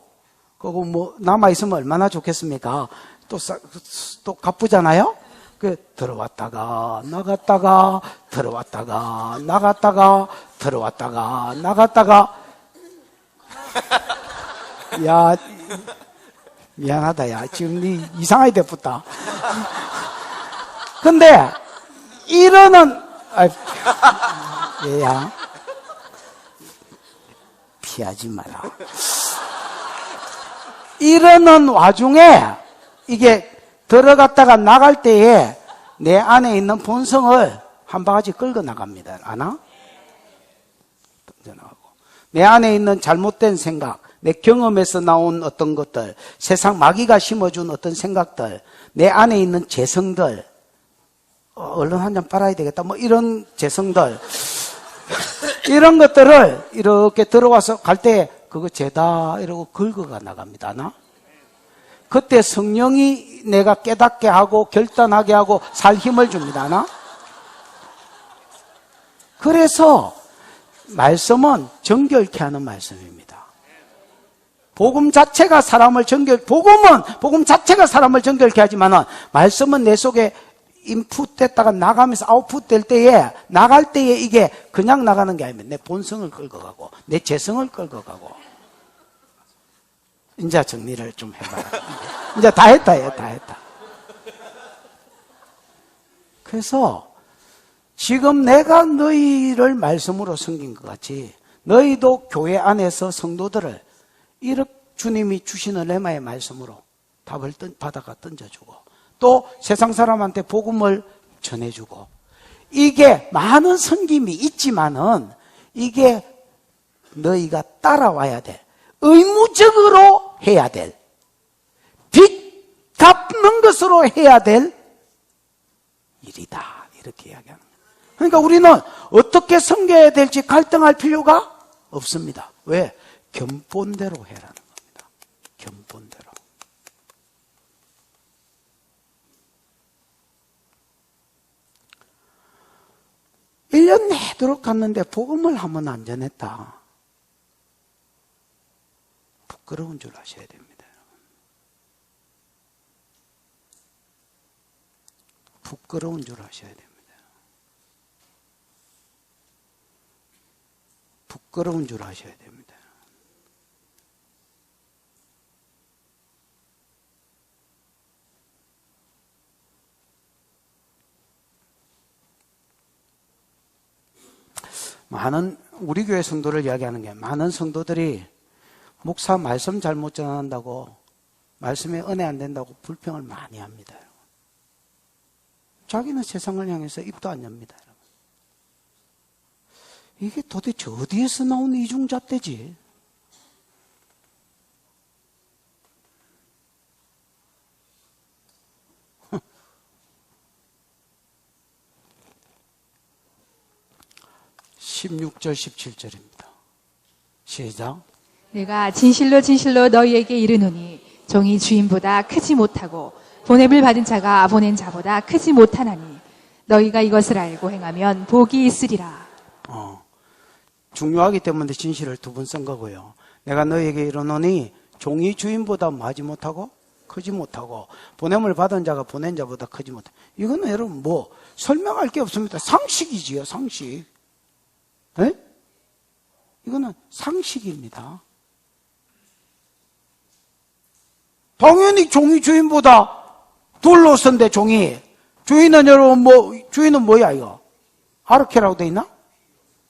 그거 뭐 남아있으면 얼마나 좋겠습니까? 또 가쁘잖아요. 들어왔다가 나갔다가 들어왔다가 나갔다가 들어왔다가 나갔다가. 야, 미안하다, 야. 지금 니 이상하게 됐다. 근데, 이러는, 얘야. 피하지 마라. 이러는 와중에, 이게 들어갔다가 나갈 때에 내 안에 있는 본성을 한 바가지 끌고 나갑니다. 아나? 던져나가고. 내 안에 있는 잘못된 생각, 내 경험에서 나온 어떤 것들, 세상 마귀가 심어준 어떤 생각들, 내 안에 있는 재성들, 얼른 한 잔 빨아야 되겠다, 뭐 이런 재성들, 이런 것들을 이렇게 들어와서 갈 때 그거 죄다 이러고 긁어가 나갑니다. 나? 그때 성령이 내가 깨닫게 하고 결단하게 하고 살 힘을 줍니다. 나? 그래서 말씀은 정결케 하는 말씀입니다. 복음 자체가 사람을 복음 자체가 사람을 정결케 하지만은 말씀은 내 속에 인풋 됐다가 나가면서 아웃풋 될 때에, 나갈 때에 이게 그냥 나가는 게 아니면 내 본성을 끌고 가고, 내 재성을 끌고 가고. 이제 정리를 좀 해봐라. 이제 다 했다. 그래서 지금 내가 너희를 말씀으로 섬긴 것 같이 너희도 교회 안에서 성도들을 이렇게 주님이 주시는 레마의 말씀으로 답을 받아가 던져주고 또 세상 사람한테 복음을 전해주고, 이게 많은 섬김이 있지만은 이게 너희가 따라와야 될, 의무적으로 해야 될, 빚 갚는 것으로 해야 될 일이다. 이렇게 이야기하는 거예요. 그러니까 우리는 어떻게 섬겨야 될지 갈등할 필요가 없습니다. 왜? 견본대로 해라는 겁니다. 견본대로. 일 년 내도록 갔는데 복음을 하면 안 전했다. 부끄러운 줄 아셔야 됩니다. 부끄러운 줄 아셔야 됩니다. 부끄러운 줄 아셔야 됩니다. 많은 우리 교회 성도를 이야기하는 게 많은 성도들이 목사 말씀 잘못 전한다고 말씀에 은혜 안 된다고 불평을 많이 합니다. 자기는 세상을 향해서 입도 안 엽니다. 이게 도대체 어디에서 나온 이중잣대지? (16절) (17절입니다) 시작. 내가 진실로 진실로 너희에게 이르노니 종이 주인보다 크지 못하고 보냄을 받은 자가 보낸 자보다 크지 못하나니 너희가 이것을 알고 행하면 복이 있으리라. 중요하기 때문에 진실을 두 번 쓴 거고요. 내가 너희에게 이르노니 종이 주인보다 마지 못하고 크지 못하고 보냄을 받은 자가 보낸 자보다 크지 못하고. 이거는 여러분 뭐 설명할 게 없습니다. 상식이지요. 상식. 네? 이거는 상식입니다. 당연히 종이 주인보다 둘러선데 종이. 주인은 여러분 주인은 뭐야 이거? 아르케라고 돼 있나?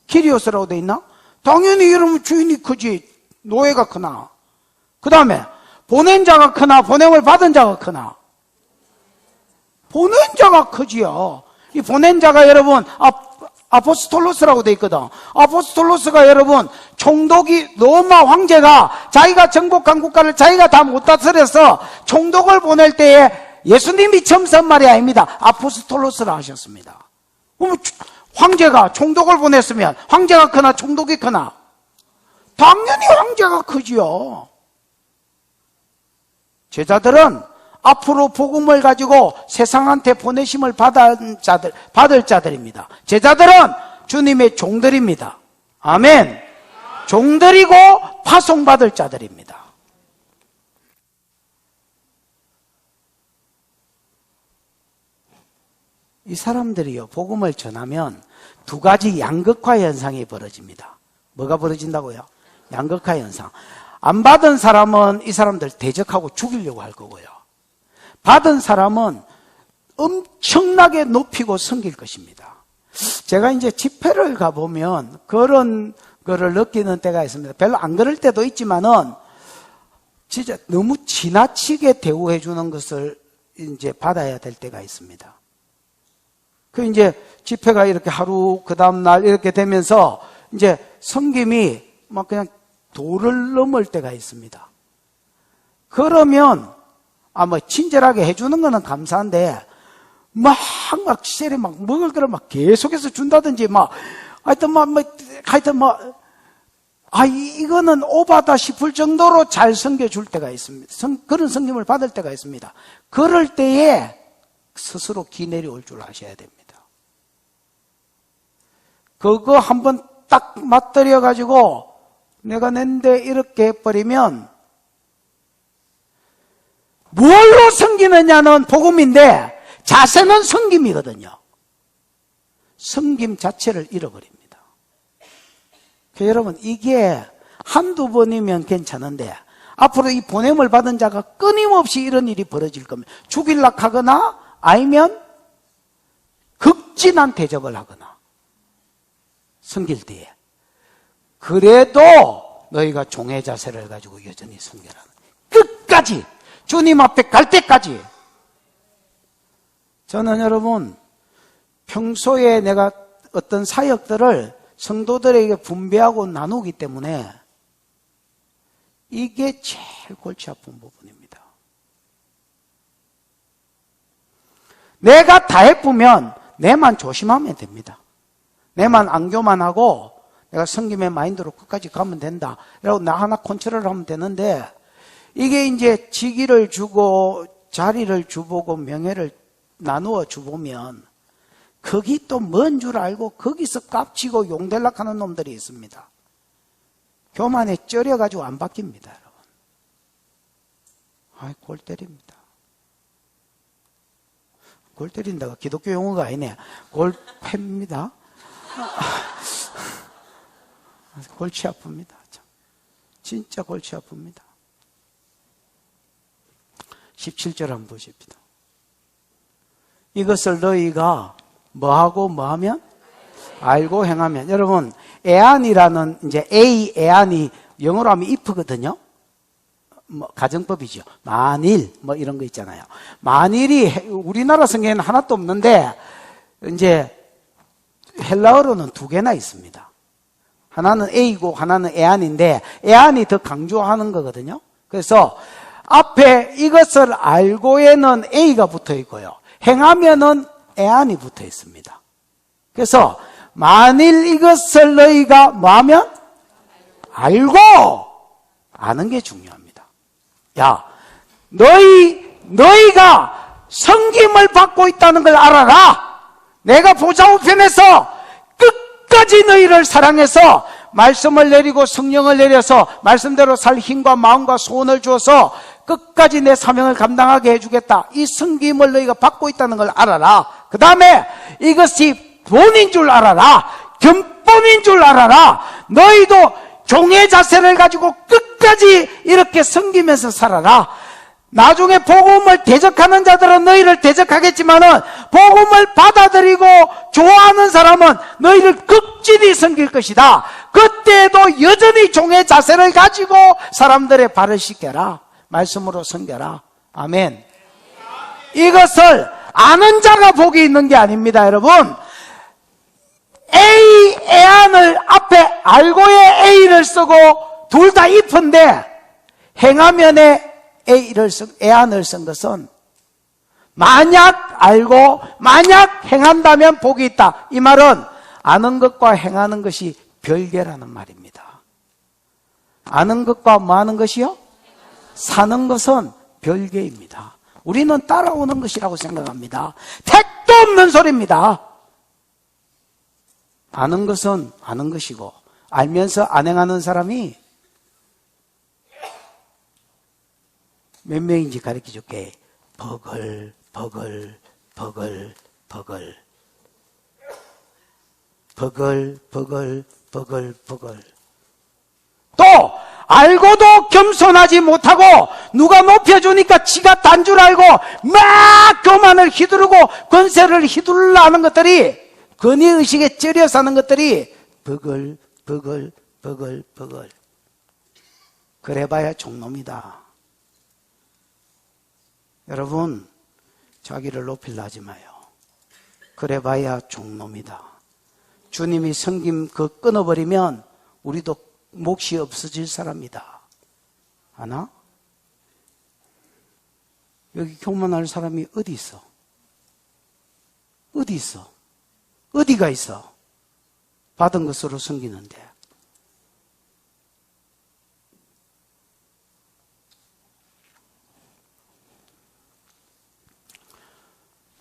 키리오스라고 돼 있나? 당연히 여러분 주인이 크지. 노예가 크나? 그 다음에 보낸 자가 크나? 보냄을 받은 자가 크나? 보낸 자가 크지요. 이 보낸 자가 여러분 아포스톨로스라고 돼 있거든. 아포스톨로스가 여러분 총독이 로마 황제가 자기가 정복한 국가를 자기가 다 못 다스려서 총독을 보낼 때에 예수님이 처음 쓴 말이 아닙니다. 아포스톨로스라 하셨습니다. 그러면 황제가 총독을 보냈으면 황제가 크나 총독이 크나? 당연히 황제가 크지요. 제자들은 앞으로 복음을 가지고 세상한테 보내심을 받을 자들입니다. 제자들은 주님의 종들입니다. 아멘. 종들이고 파송받을 자들입니다. 이 사람들이요, 복음을 전하면 두 가지 양극화 현상이 벌어집니다. 뭐가 벌어진다고요? 양극화 현상. 안 받은 사람은 이 사람들 대적하고 죽이려고 할 거고요. 받은 사람은 엄청나게 높이고 섬길 것입니다. 제가 이제 집회를 가보면 그런 거를 느끼는 때가 있습니다. 별로 안 그럴 때도 있지만은 진짜 너무 지나치게 대우해 주는 것을 이제 받아야 될 때가 있습니다. 그 이제 집회가 이렇게 하루 그 다음 날 이렇게 되면서 이제 섬김이 막 그냥 도를 넘을 때가 있습니다. 그러면 뭐 친절하게 해주는 거는 감사한데 막 시절에 막 먹을 거를 막 계속해서 준다든지 이거는 오바다 싶을 정도로 잘 섬겨줄 때가 있습니다. 그런 섬김을 받을 때가 있습니다. 그럴 때에 스스로 기 내려올 줄 아셔야 됩니다. 그거 한번 딱 맞들여 가지고 내가 낸데 이렇게 해버리면 뭘로 섬기느냐는 복음인데 자세는 섬김이거든요. 섬김 자체를 잃어버립니다. 여러분 이게 한두 번이면 괜찮은데 앞으로 이 보냄을 받은 자가 끊임없이 이런 일이 벌어질 겁니다. 죽일락 하거나 아니면 극진한 대접을 하거나 섬길 때에 그래도 너희가 종의 자세를 가지고 여전히 섬겨라. 끝까지 주님 앞에 갈 때까지. 저는 여러분 평소에 내가 어떤 사역들을 성도들에게 분배하고 나누기 때문에 이게 제일 골치 아픈 부분입니다. 내가 다 해보면 내만 조심하면 됩니다. 내만 안교만 하고 내가 성김의 마인드로 끝까지 가면 된다. 이러고 나 하나 컨트롤하면 되는데, 이게 이제 직위를 주고 자리를 주보고 명예를 나누어 주보면 거기 또 뭔 줄 알고 거기서 깝치고 용될락 하는 놈들이 있습니다. 교만에 쩔여가지고 안 바뀝니다, 여러분. 아이, 골 때립니다. 골 때린다가 기독교 용어가 아니네. 골 팹니다. 골치 아픕니다. 진짜 골치 아픕니다. 17절 한번 보십시다. 이것을 너희가 뭐하고 뭐하면? 알고 행하면. 여러분, 애안이라는 이제 A 애안이 영어로 하면 if거든요. 뭐 가정법이죠. 만일 뭐 이런 거 있잖아요. 만일이 우리나라 성경에는 하나도 없는데 이제 헬라어로는 두 개나 있습니다. 하나는 A고 하나는 애안인데 애안이 더 강조하는 거거든요. 그래서 앞에 이것을 알고에는 A가 붙어 있고요. 행하면은 애안이 붙어 있습니다. 그래서 만일 이것을 너희가 뭐하면? 알고 아는 게 중요합니다. 야, 너희가 섬김을 받고 있다는 걸 알아라. 내가 보좌 우편에서 끝까지 너희를 사랑해서 말씀을 내리고 성령을 내려서 말씀대로 살 힘과 마음과 소원을 주어서 끝까지 내 사명을 감당하게 해주겠다. 이 섬김을 너희가 받고 있다는 걸 알아라. 그 다음에 이것이 본인 줄 알아라. 견본인 줄 알아라. 너희도 종의 자세를 가지고 끝까지 이렇게 섬기면서 살아라. 나중에 복음을 대적하는 자들은 너희를 대적하겠지만은 복음을 받아들이고 좋아하는 사람은 너희를 극진히 섬길 것이다. 그때도 여전히 종의 자세를 가지고 사람들의 발을 씻겨라. 말씀으로 섬겨라. 아멘. 이것을 아는 자가 복이 있는 게 아닙니다, 여러분. A, 애안을 앞에 알고의 A를 쓰고 둘 다 if인데 행하면에 애안을 쓴 것은 만약 알고 만약 행한다면 복이 있다. 이 말은 아는 것과 행하는 것이 별개라는 말입니다. 아는 것과 뭐 하는 것이요? 사는 것은 별개입니다. 우리는 따라오는 것이라고 생각합니다. 택도 없는 소리입니다. 아는 것은 아는 것이고 알면서 안 행하는 사람이 몇 명인지 가르쳐 줄게. 버글 버글 버글 버글 버글 버글 버글 버글. 또 알고도 겸손하지 못하고 누가 높여주니까 지가 단 줄 알고 막 교만을 휘두르고 권세를 휘두르려 하는 것들이, 권위의식에 쩔여 사는 것들이 버글 버글 버글 버글. 그래봐야 종놈이다. 여러분, 자기를 높이려 하지 마요. 그래봐야 종놈이다. 주님이 섬김 끊어버리면 우리도 몫이 없어질 사람이다. 아나? 여기 교만할 사람이 어디 있어? 어디 있어? 어디가 있어? 받은 것으로 섬기는데.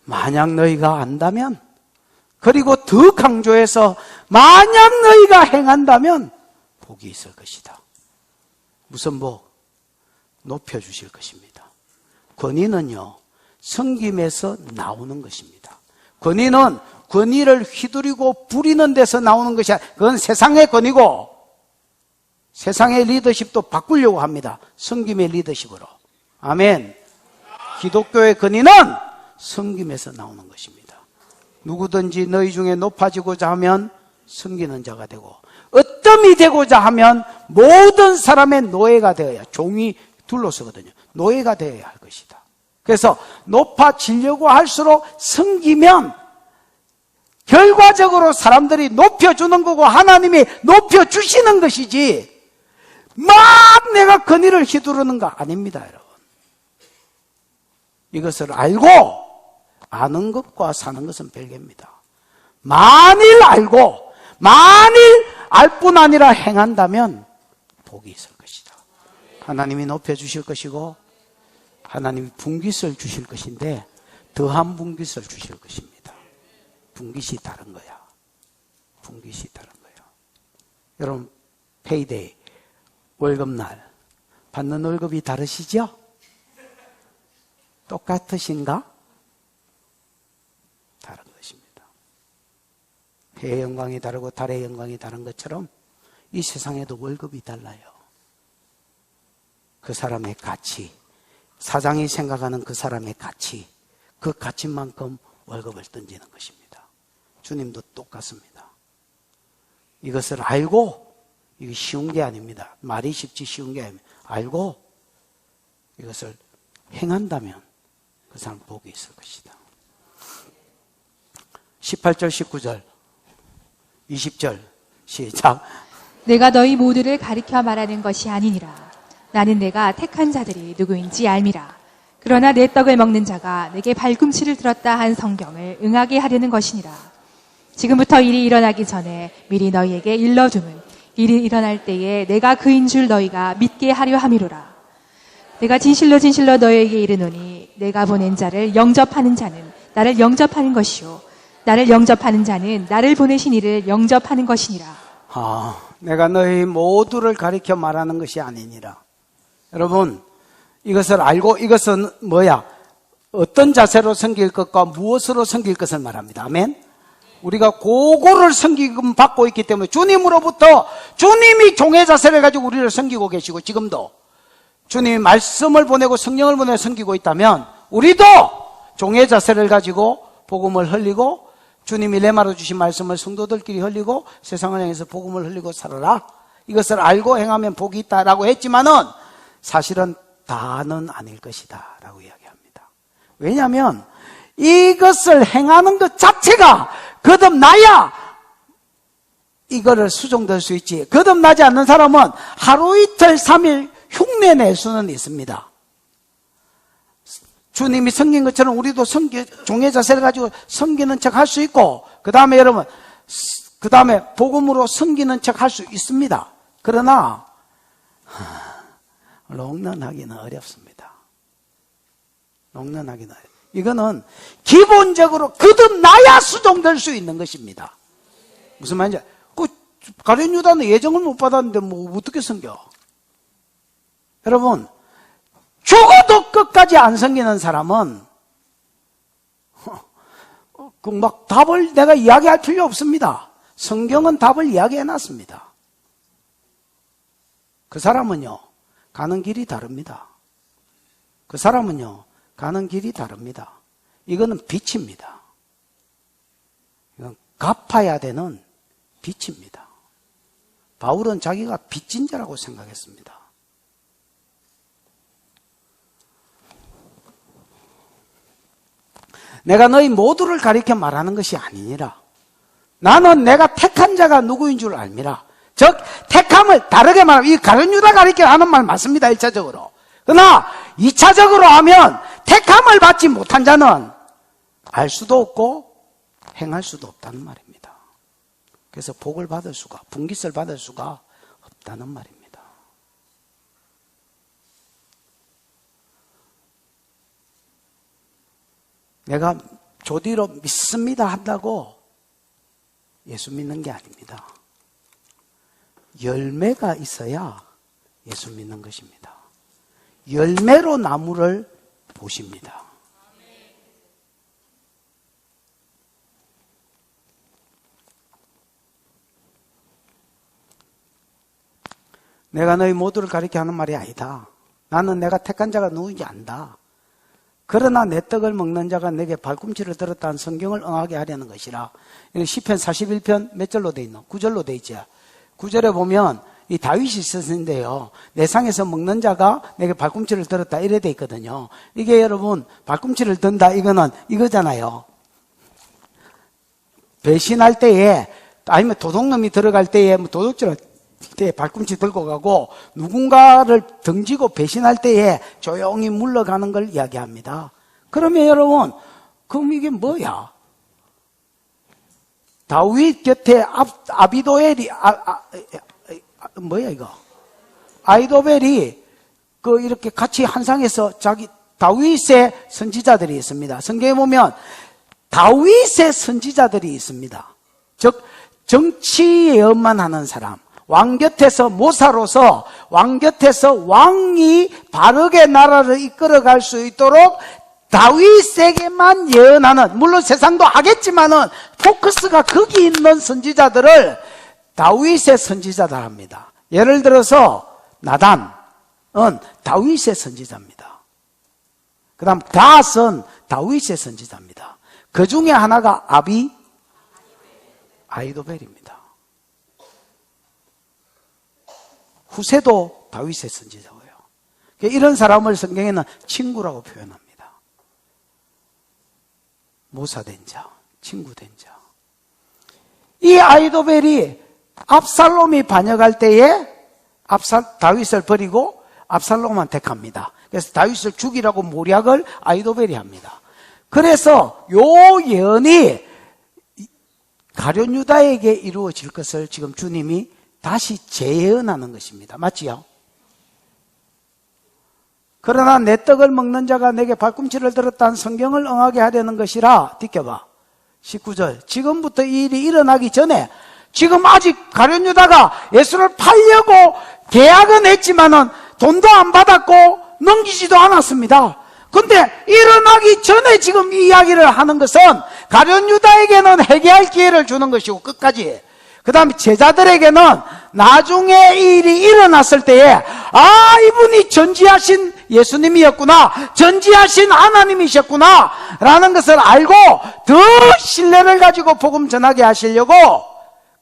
만약 너희가 안다면, 그리고 더 강조해서 만약 너희가 행한다면 복이 있을 것이다. 무슨 복? 높여주실 것입니다. 권위는요, 섬김에서 나오는 것입니다. 권위는 권위를 휘두르고 부리는 데서 나오는 것이 아니라 그건 세상의 권위고, 세상의 리더십도 바꾸려고 합니다. 섬김의 리더십으로. 아멘. 기독교의 권위는 섬김에서 나오는 것입니다. 누구든지 너희 중에 높아지고자 하면 섬기는 자가 되고, 어뜸이 되고자 하면 모든 사람의 노예가 되어야, 종이 둘러서거든요. 노예가 되어야 할 것이다. 그래서 높아지려고 할수록 섬기면 결과적으로 사람들이 높여주는 거고 하나님이 높여주시는 것이지, 막 내가 권위를 휘두르는 거 아닙니다, 여러분. 이것을 알고 아는 것과 사는 것은 별개입니다. 만일 알고 만일 알 뿐 아니라 행한다면 복이 있을 것이다. 하나님이 높여주실 것이고 하나님이 분깃을 주실 것인데 더한 분깃을 주실 것입니다. 분깃이 다른 거야. 분깃이 다른 거예요. 여러분 페이데이 월급날 받는 월급이 다르시죠? 똑같으신가? 다른 것입니다. 해의 영광이 다르고 달의 영광이 다른 것처럼 이 세상에도 월급이 달라요. 그 사람의 가치, 사장이 생각하는 그 사람의 가치, 그 가치만큼 월급을 던지는 것입니다. 주님도 똑같습니다. 이것을 알고, 이게 쉬운 게 아닙니다. 말이 쉽지 쉬운 게 아닙니다. 알고 이것을 행한다면 그 사람 복이 있을 것이다. 18절, 19절, 20절 시작. 내가 너희 모두를 가리켜 말하는 것이 아니니라. 나는 내가 택한 자들이 누구인지 알미라. 그러나 내 떡을 먹는 자가 내게 발꿈치를 들었다 한 성경을 응하게 하려는 것이니라. 지금부터 일이 일어나기 전에 미리 너희에게 일러둠은 일이 일어날 때에 내가 그인 줄 너희가 믿게 하려 함이로라. 내가 진실로 진실로 너희에게 이르노니 내가 보낸 자를 영접하는 자는 나를 영접하는 것이요 나를 영접하는 자는 나를 보내신 이를 영접하는 것이니라. 내가 너희 모두를 가리켜 말하는 것이 아니니라. 여러분 이것을 알고 이것은 뭐야? 어떤 자세로 섬길 것과 무엇으로 섬길 것을 말합니다. 아멘. 우리가 그거를 섬기금 받고 있기 때문에 주님으로부터 주님이 종의 자세를 가지고 우리를 섬기고 계시고 지금도 주님이 말씀을 보내고 성령을 보내 섬기고 있다면 우리도 종의 자세를 가지고 복음을 흘리고 주님이 내말로 주신 말씀을 성도들끼리 흘리고 세상을 향해서 복음을 흘리고 살아라. 이것을 알고 행하면 복이 있다라고 했지만은 사실은 다는 아닐 것이다 라고 이야기합니다. 왜냐하면 이것을 행하는 것 자체가 거듭나야 이거를 수종될 수 있지. 거듭나지 않는 사람은 하루 이틀 3일 흉내 낼 수는 있습니다. 주님이 섬긴 것처럼 우리도 종의 자세를 가지고 섬기는 척 할 수 있고 그 다음에 여러분 그 다음에 복음으로 섬기는 척 할 수 있습니다. 그러나 롱런하기는 어렵습니다. 롱런하기는 어렵습니다. 이거는 기본적으로 거듭나야 수종될 수 있는 것입니다. 무슨 말인지 그 가룟 유다는 예정을 못 받았는데 뭐 어떻게 섬겨? 여러분 죽어도 끝까지 안 섬기는 사람은 그 막 답을 내가 이야기할 필요 없습니다. 성경은 답을 이야기해 놨습니다. 그 사람은요 가는 길이 다릅니다. 그 사람은요 가는 길이 다릅니다. 이거는 빛입니다. 이건 갚아야 되는 빛입니다. 바울은 자기가 빚진 자라고 생각했습니다. 내가 너희 모두를 가리켜 말하는 것이 아니니라. 나는 내가 택한 자가 누구인 줄 알미라. 즉 택함을 다르게 말하면 이 가룟 유다 가리켜 하는 말 맞습니다. 1차적으로. 그러나 2차적으로 하면 택함을 받지 못한 자는 알 수도 없고 행할 수도 없다는 말입니다. 그래서 복을 받을 수가, 분깃을 받을 수가 없다는 말입니다. 내가 조디로 믿습니다 한다고 예수 믿는 게 아닙니다. 열매가 있어야 예수 믿는 것입니다. 열매로 나무를 보십니다. 내가 너희 모두를 가리켜 하는 말이 아니다. 나는 내가 택한 자가 누구인지 안다. 그러나 내 떡을 먹는 자가 내게 발꿈치를 들었다는 성경을 응하게 하려는 것이라. 시편 41편 몇 절로 돼 있노? 9절로 돼 있죠. 9절에 보면 이 다윗이 썼는데요. 내 상에서 먹는 자가 내게 발꿈치를 들었다 이래 돼 있거든요. 이게 여러분 발꿈치를 든다 이거는 이거잖아요. 배신할 때에 아니면 도둑놈이 들어갈 때에 도둑질할 때 발꿈치 들고 가고 누군가를 등지고 배신할 때에 조용히 물러가는 걸 이야기합니다. 그러면 여러분 그럼 이게 뭐야? 다윗 곁에 아비도엘이 뭐야 이거? 아이도벨이 이렇게 같이 한상에서 다윗의 선지자들이 있습니다. 성경에 보면 다윗의 선지자들이 있습니다. 즉 정치 예언만 하는 사람, 왕 곁에서 모사로서 왕 곁에서 왕이 바르게 나라를 이끌어갈 수 있도록 다윗에게만 예언하는, 물론 세상도 하겠지만은 포커스가 거기 있는 선지자들을 다윗의 선지자들 합니다. 예를 들어서 나단은 다윗의 선지자입니다. 그 다음 닷은 다윗의 선지자입니다. 그 중에 하나가 아이도벨입니다. 후세도 다윗의 선지자고요. 이런 사람을 성경에는 친구라고 표현합니다. 모사된 자, 친구된 자. 이 아이도벨이 압살롬이 반역할 때에 다윗을 버리고 압살롬만 택합니다. 그래서 다윗을 죽이라고 모략을 아이도벨이 합니다. 그래서 요 예언이 가룟 유다에게 이루어질 것을 지금 주님이 다시 재예언하는 것입니다. 맞지요? 그러나 내 떡을 먹는 자가 내게 발꿈치를 들었다는 성경을 응하게 하려는 것이라. 뒷겨봐. 19절. 지금부터 이 일이 일어나기 전에, 지금 아직 가룟 유다가 예수를 팔려고 계약은 했지만은 돈도 안 받았고 넘기지도 않았습니다. 근데 일어나기 전에 지금 이 이야기를 하는 것은 가룟 유다에게는 회개할 기회를 주는 것이고 끝까지, 그 다음에 제자들에게는 나중에 이 일이 일어났을 때에 이분이 전지하신 예수님이었구나, 전지하신 하나님이셨구나 라는 것을 알고 더 신뢰를 가지고 복음 전하게 하시려고,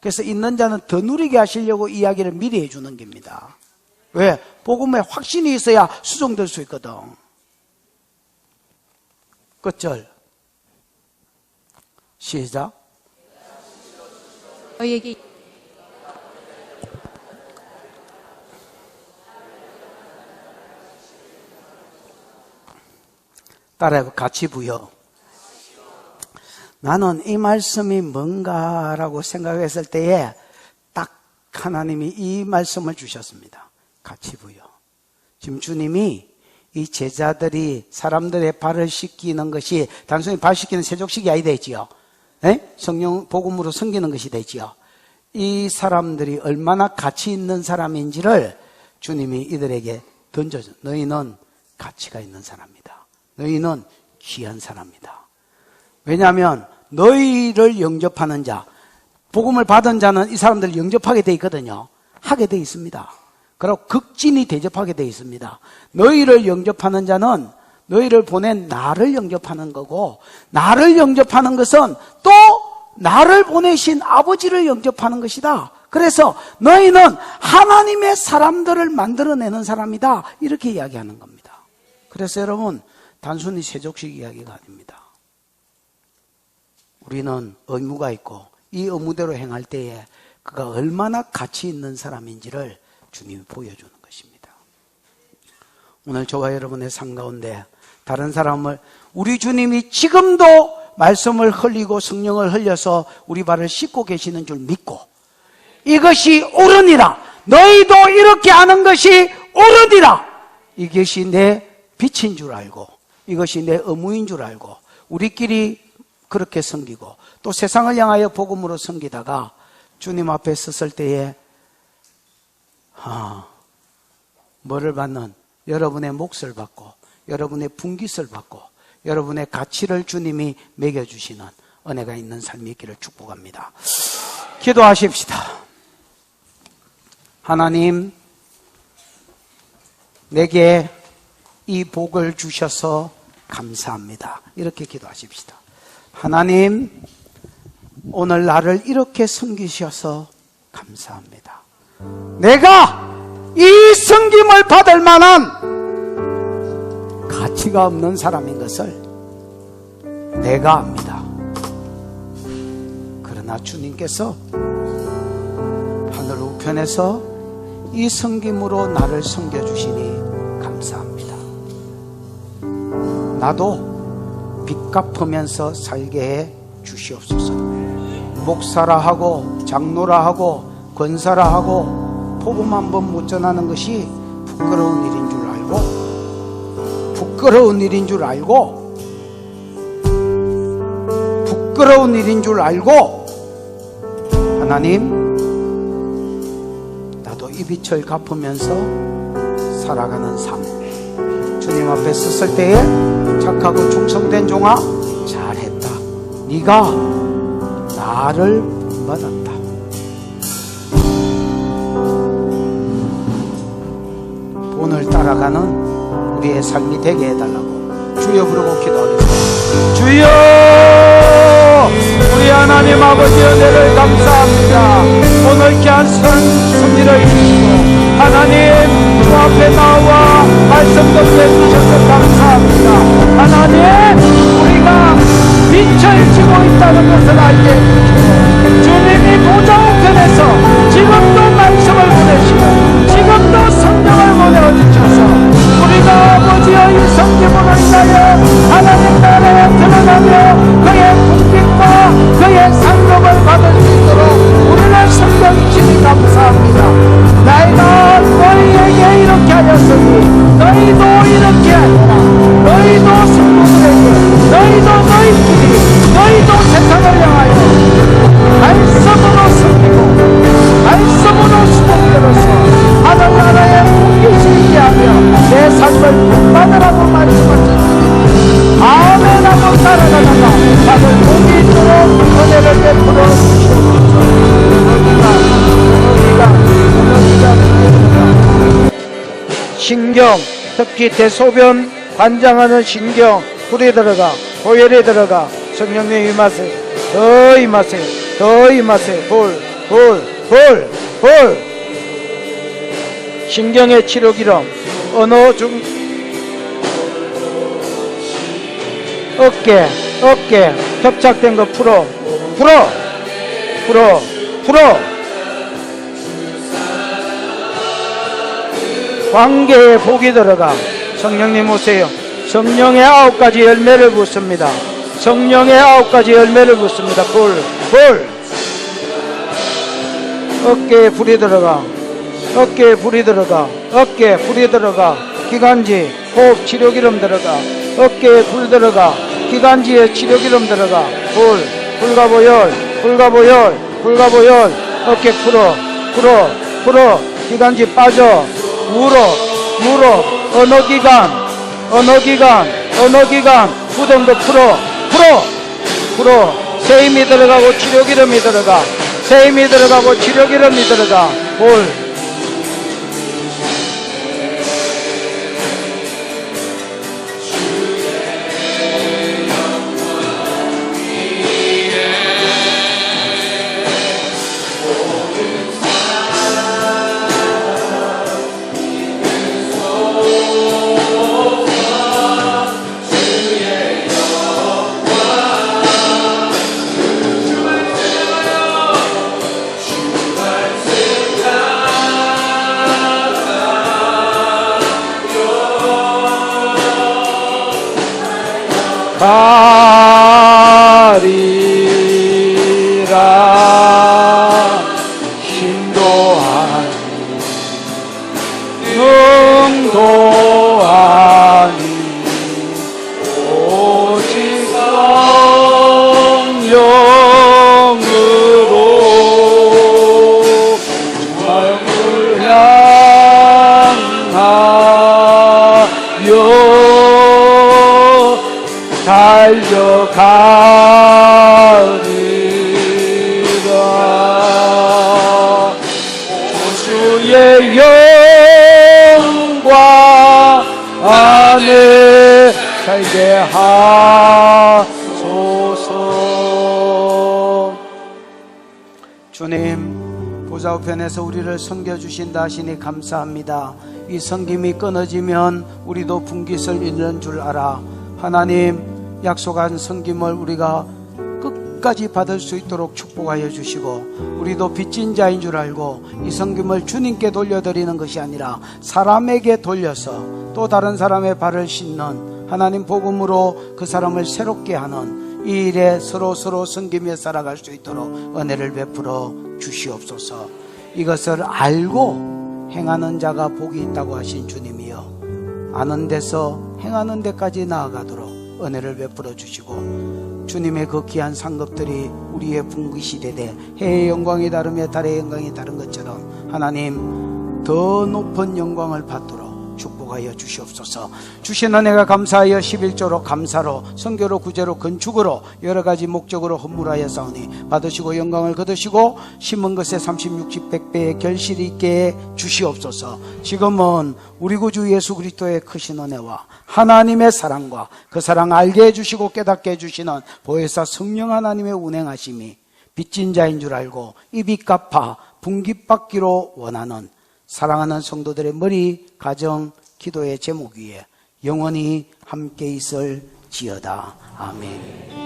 그래서 있는 자는 더 누리게 하시려고 이야기를 미리 해주는 겁니다. 왜? 복음에 확신이 있어야 수정될 수 있거든. 끝절. 시작. 너희에게 따라해봐. 가치 부여. 나는 이 말씀이 뭔가라고 생각했을 때에 딱 하나님이 이 말씀을 주셨습니다. 가치 부여. 지금 주님이 이 제자들이 사람들의 발을 씻기는 것이 단순히 발 씻기는 세족식이 아니 되지요. 성령 복음으로 섬기는 것이 되지요. 이 사람들이 얼마나 가치 있는 사람인지를 주님이 이들에게 던져줘. 너희는 가치가 있는 사람이다. 너희는 귀한 사람이다. 왜냐하면 너희를 영접하는 자, 복음을 받은 자는 이 사람들을 영접하게 돼 있거든요. 하게 돼 있습니다. 그리고 극진히 대접하게 돼 있습니다. 너희를 영접하는 자는 너희를 보낸 나를 영접하는 거고, 나를 영접하는 것은 또 나를 보내신 아버지를 영접하는 것이다. 그래서 너희는 하나님의 사람들을 만들어내는 사람이다. 이렇게 이야기하는 겁니다. 그래서 여러분, 단순히 세족식 이야기가 아닙니다. 우리는 의무가 있고 이 의무대로 행할 때에 그가 얼마나 가치 있는 사람인지를 주님이 보여주는 것입니다. 오늘 저와 여러분의 삶 가운데 다른 사람을, 우리 주님이 지금도 말씀을 흘리고 성령을 흘려서 우리 발을 씻고 계시는 줄 믿고, 이것이 옳으니라, 너희도 이렇게 하는 것이 옳으니라, 이것이 내 빛인 줄 알고 이것이 내 의무인 줄 알고 우리끼리 그렇게 섬기고 또 세상을 향하여 복음으로 섬기다가 주님 앞에 섰을 때에 뭐를 받는, 여러분의 몫을 받고 여러분의 분깃을 받고 여러분의 가치를 주님이 매겨주시는 은혜가 있는 삶이 있기를 축복합니다. 기도하십시다. 하나님, 내게 이 복을 주셔서 감사합니다. 이렇게 기도하십시다. 하나님, 오늘 나를 이렇게 섬기셔서 감사합니다. 내가 이 섬김을 받을 만한 가치가 없는 사람인 것을 내가 압니다. 그러나 주님께서 하늘 우편에서 이 섬김으로 나를 섬겨주시니 감사합니다. 나도 빚 갚으면서 살게 해 주시옵소서. 목사라 하고 장로라 하고 권사라 하고 복음 한 번 못 전하는 것이 부끄러운 일인 줄 알고, 부끄러운 일인 줄 알고, 부끄러운 일인 줄 알고, 하나님, 나도 이 빚을 갚으면서 살아가는 삶, 주님 앞에 섰을 때에 착하고 충성된 종아, 잘했다. 네가 나를 본받았다. 본을 따라가는 우리의 삶이 되게 해달라고 주여 부르고 기도하겠습니다. 주여, 우리 하나님 아버지 은혜를 감사합니다. 오늘 귀한 승리를 주시고 하나님 주 앞에 나와 말씀도 해주셔서 감사합니다. 하나님, 우리가 빛을 지고 있다는 것을 알게 해주시고 주님이 보좌 우편에서 지금도 말씀을 보내시고 지금도 성령을 보내주셔서 우리가 아버지의 이 성김으로 인하여 하나님 나라에 드러나며 그의 궁빛과 그의 상급을 받을 수 있도록 우리를 섬겨주시니 감사합니다. 내가 너희에게 이렇게 하였으니 너희도 이렇게 하라. 너희도 성도들에게, 너희도 너희끼리, 너희도 세상을 향하여 말씀으로 섬기고 말씀으로 수복되어서 하나님 나라의 궁깃을 있게 하며 내 삶을 복받으라고 말씀하셨습니다. 아멘하고 따라가다가 나를 복이 있도록 은혜를 베풀어 주시옵소서. 신경, 특히 대소변 관장하는 신경, 불이 들어가, 고열이 들어가, 성령님 임하세요. 더 임하세요. 더 임하세요. 불. 신경의 치료기름, 언어 중, 어깨, 협착된 거 풀어. 관계에 복이 들어가. 성령님 오세요. 성령의 9가지 열매를 붓습니다. 성령의 9가지 열매를 붓습니다. 불. 어깨에 불이 들어가. 어깨에 불이 들어가. 기관지 호흡 치료기름 들어가. 어깨에 불 들어가. 기관지에 치료기름 들어가. 불과 보혈. 어깨 풀어. 기관지 빠져. 물어. 언어기관 후동도 풀어. 새 힘이 들어가고 치료기름이 들어가. 불. 가리라 힘도하니 능도하니 오직 성령으로 주님을 향하여 달려가리라. 주의 영광 안에 살게 하소서. 주님, 보좌 우편에서 우리를 섬겨주신다 하시니 감사합니다. 이 섬김이 끊어지면 우리도 분깃을 잃는 줄 알아. 하나님, 약속한 섬김을 우리가 끝까지 받을 수 있도록 축복하여 주시고, 우리도 빚진 자인 줄 알고 이 섬김을 주님께 돌려드리는 것이 아니라 사람에게 돌려서 또 다른 사람의 발을 씻는 하나님 복음으로 그 사람을 새롭게 하는 이 일에 서로 섬기며 살아갈 수 있도록 은혜를 베풀어 주시옵소서. 이것을 알고 행하는 자가 복이 있다고 하신 주님이여, 아는 데서 행하는 데까지 나아가도록 은혜를 베풀어 주시고, 주님의 그 귀한 상급들이 우리의 분깃이 되되 해의 영광이 다르며 달의 영광이 다른 것처럼 하나님 더 높은 영광을 받도록 축복하여 주시옵소서. 주신 은혜가 감사하여 11조로 감사로 선교로 구제로 건축으로 여러 가지 목적으로 헌물하여 싸우니 받으시고 영광을 거두시고 심은 것에 30, 60, 100배의 결실이 있게 주시옵소서. 지금은 우리 구주 예수 그리스도의 크신 은혜와 하나님의 사랑과 그 사랑 알게 해주시고 깨닫게 해주시는 보혜사 성령 하나님의 운행하심이 빚진 자인 줄 알고 이 빚 갚아 분깃받기로 원하는 사랑하는 성도들의 머리, 가정, 기도의 제목 위에 영원히 함께 있을지어다. 아멘.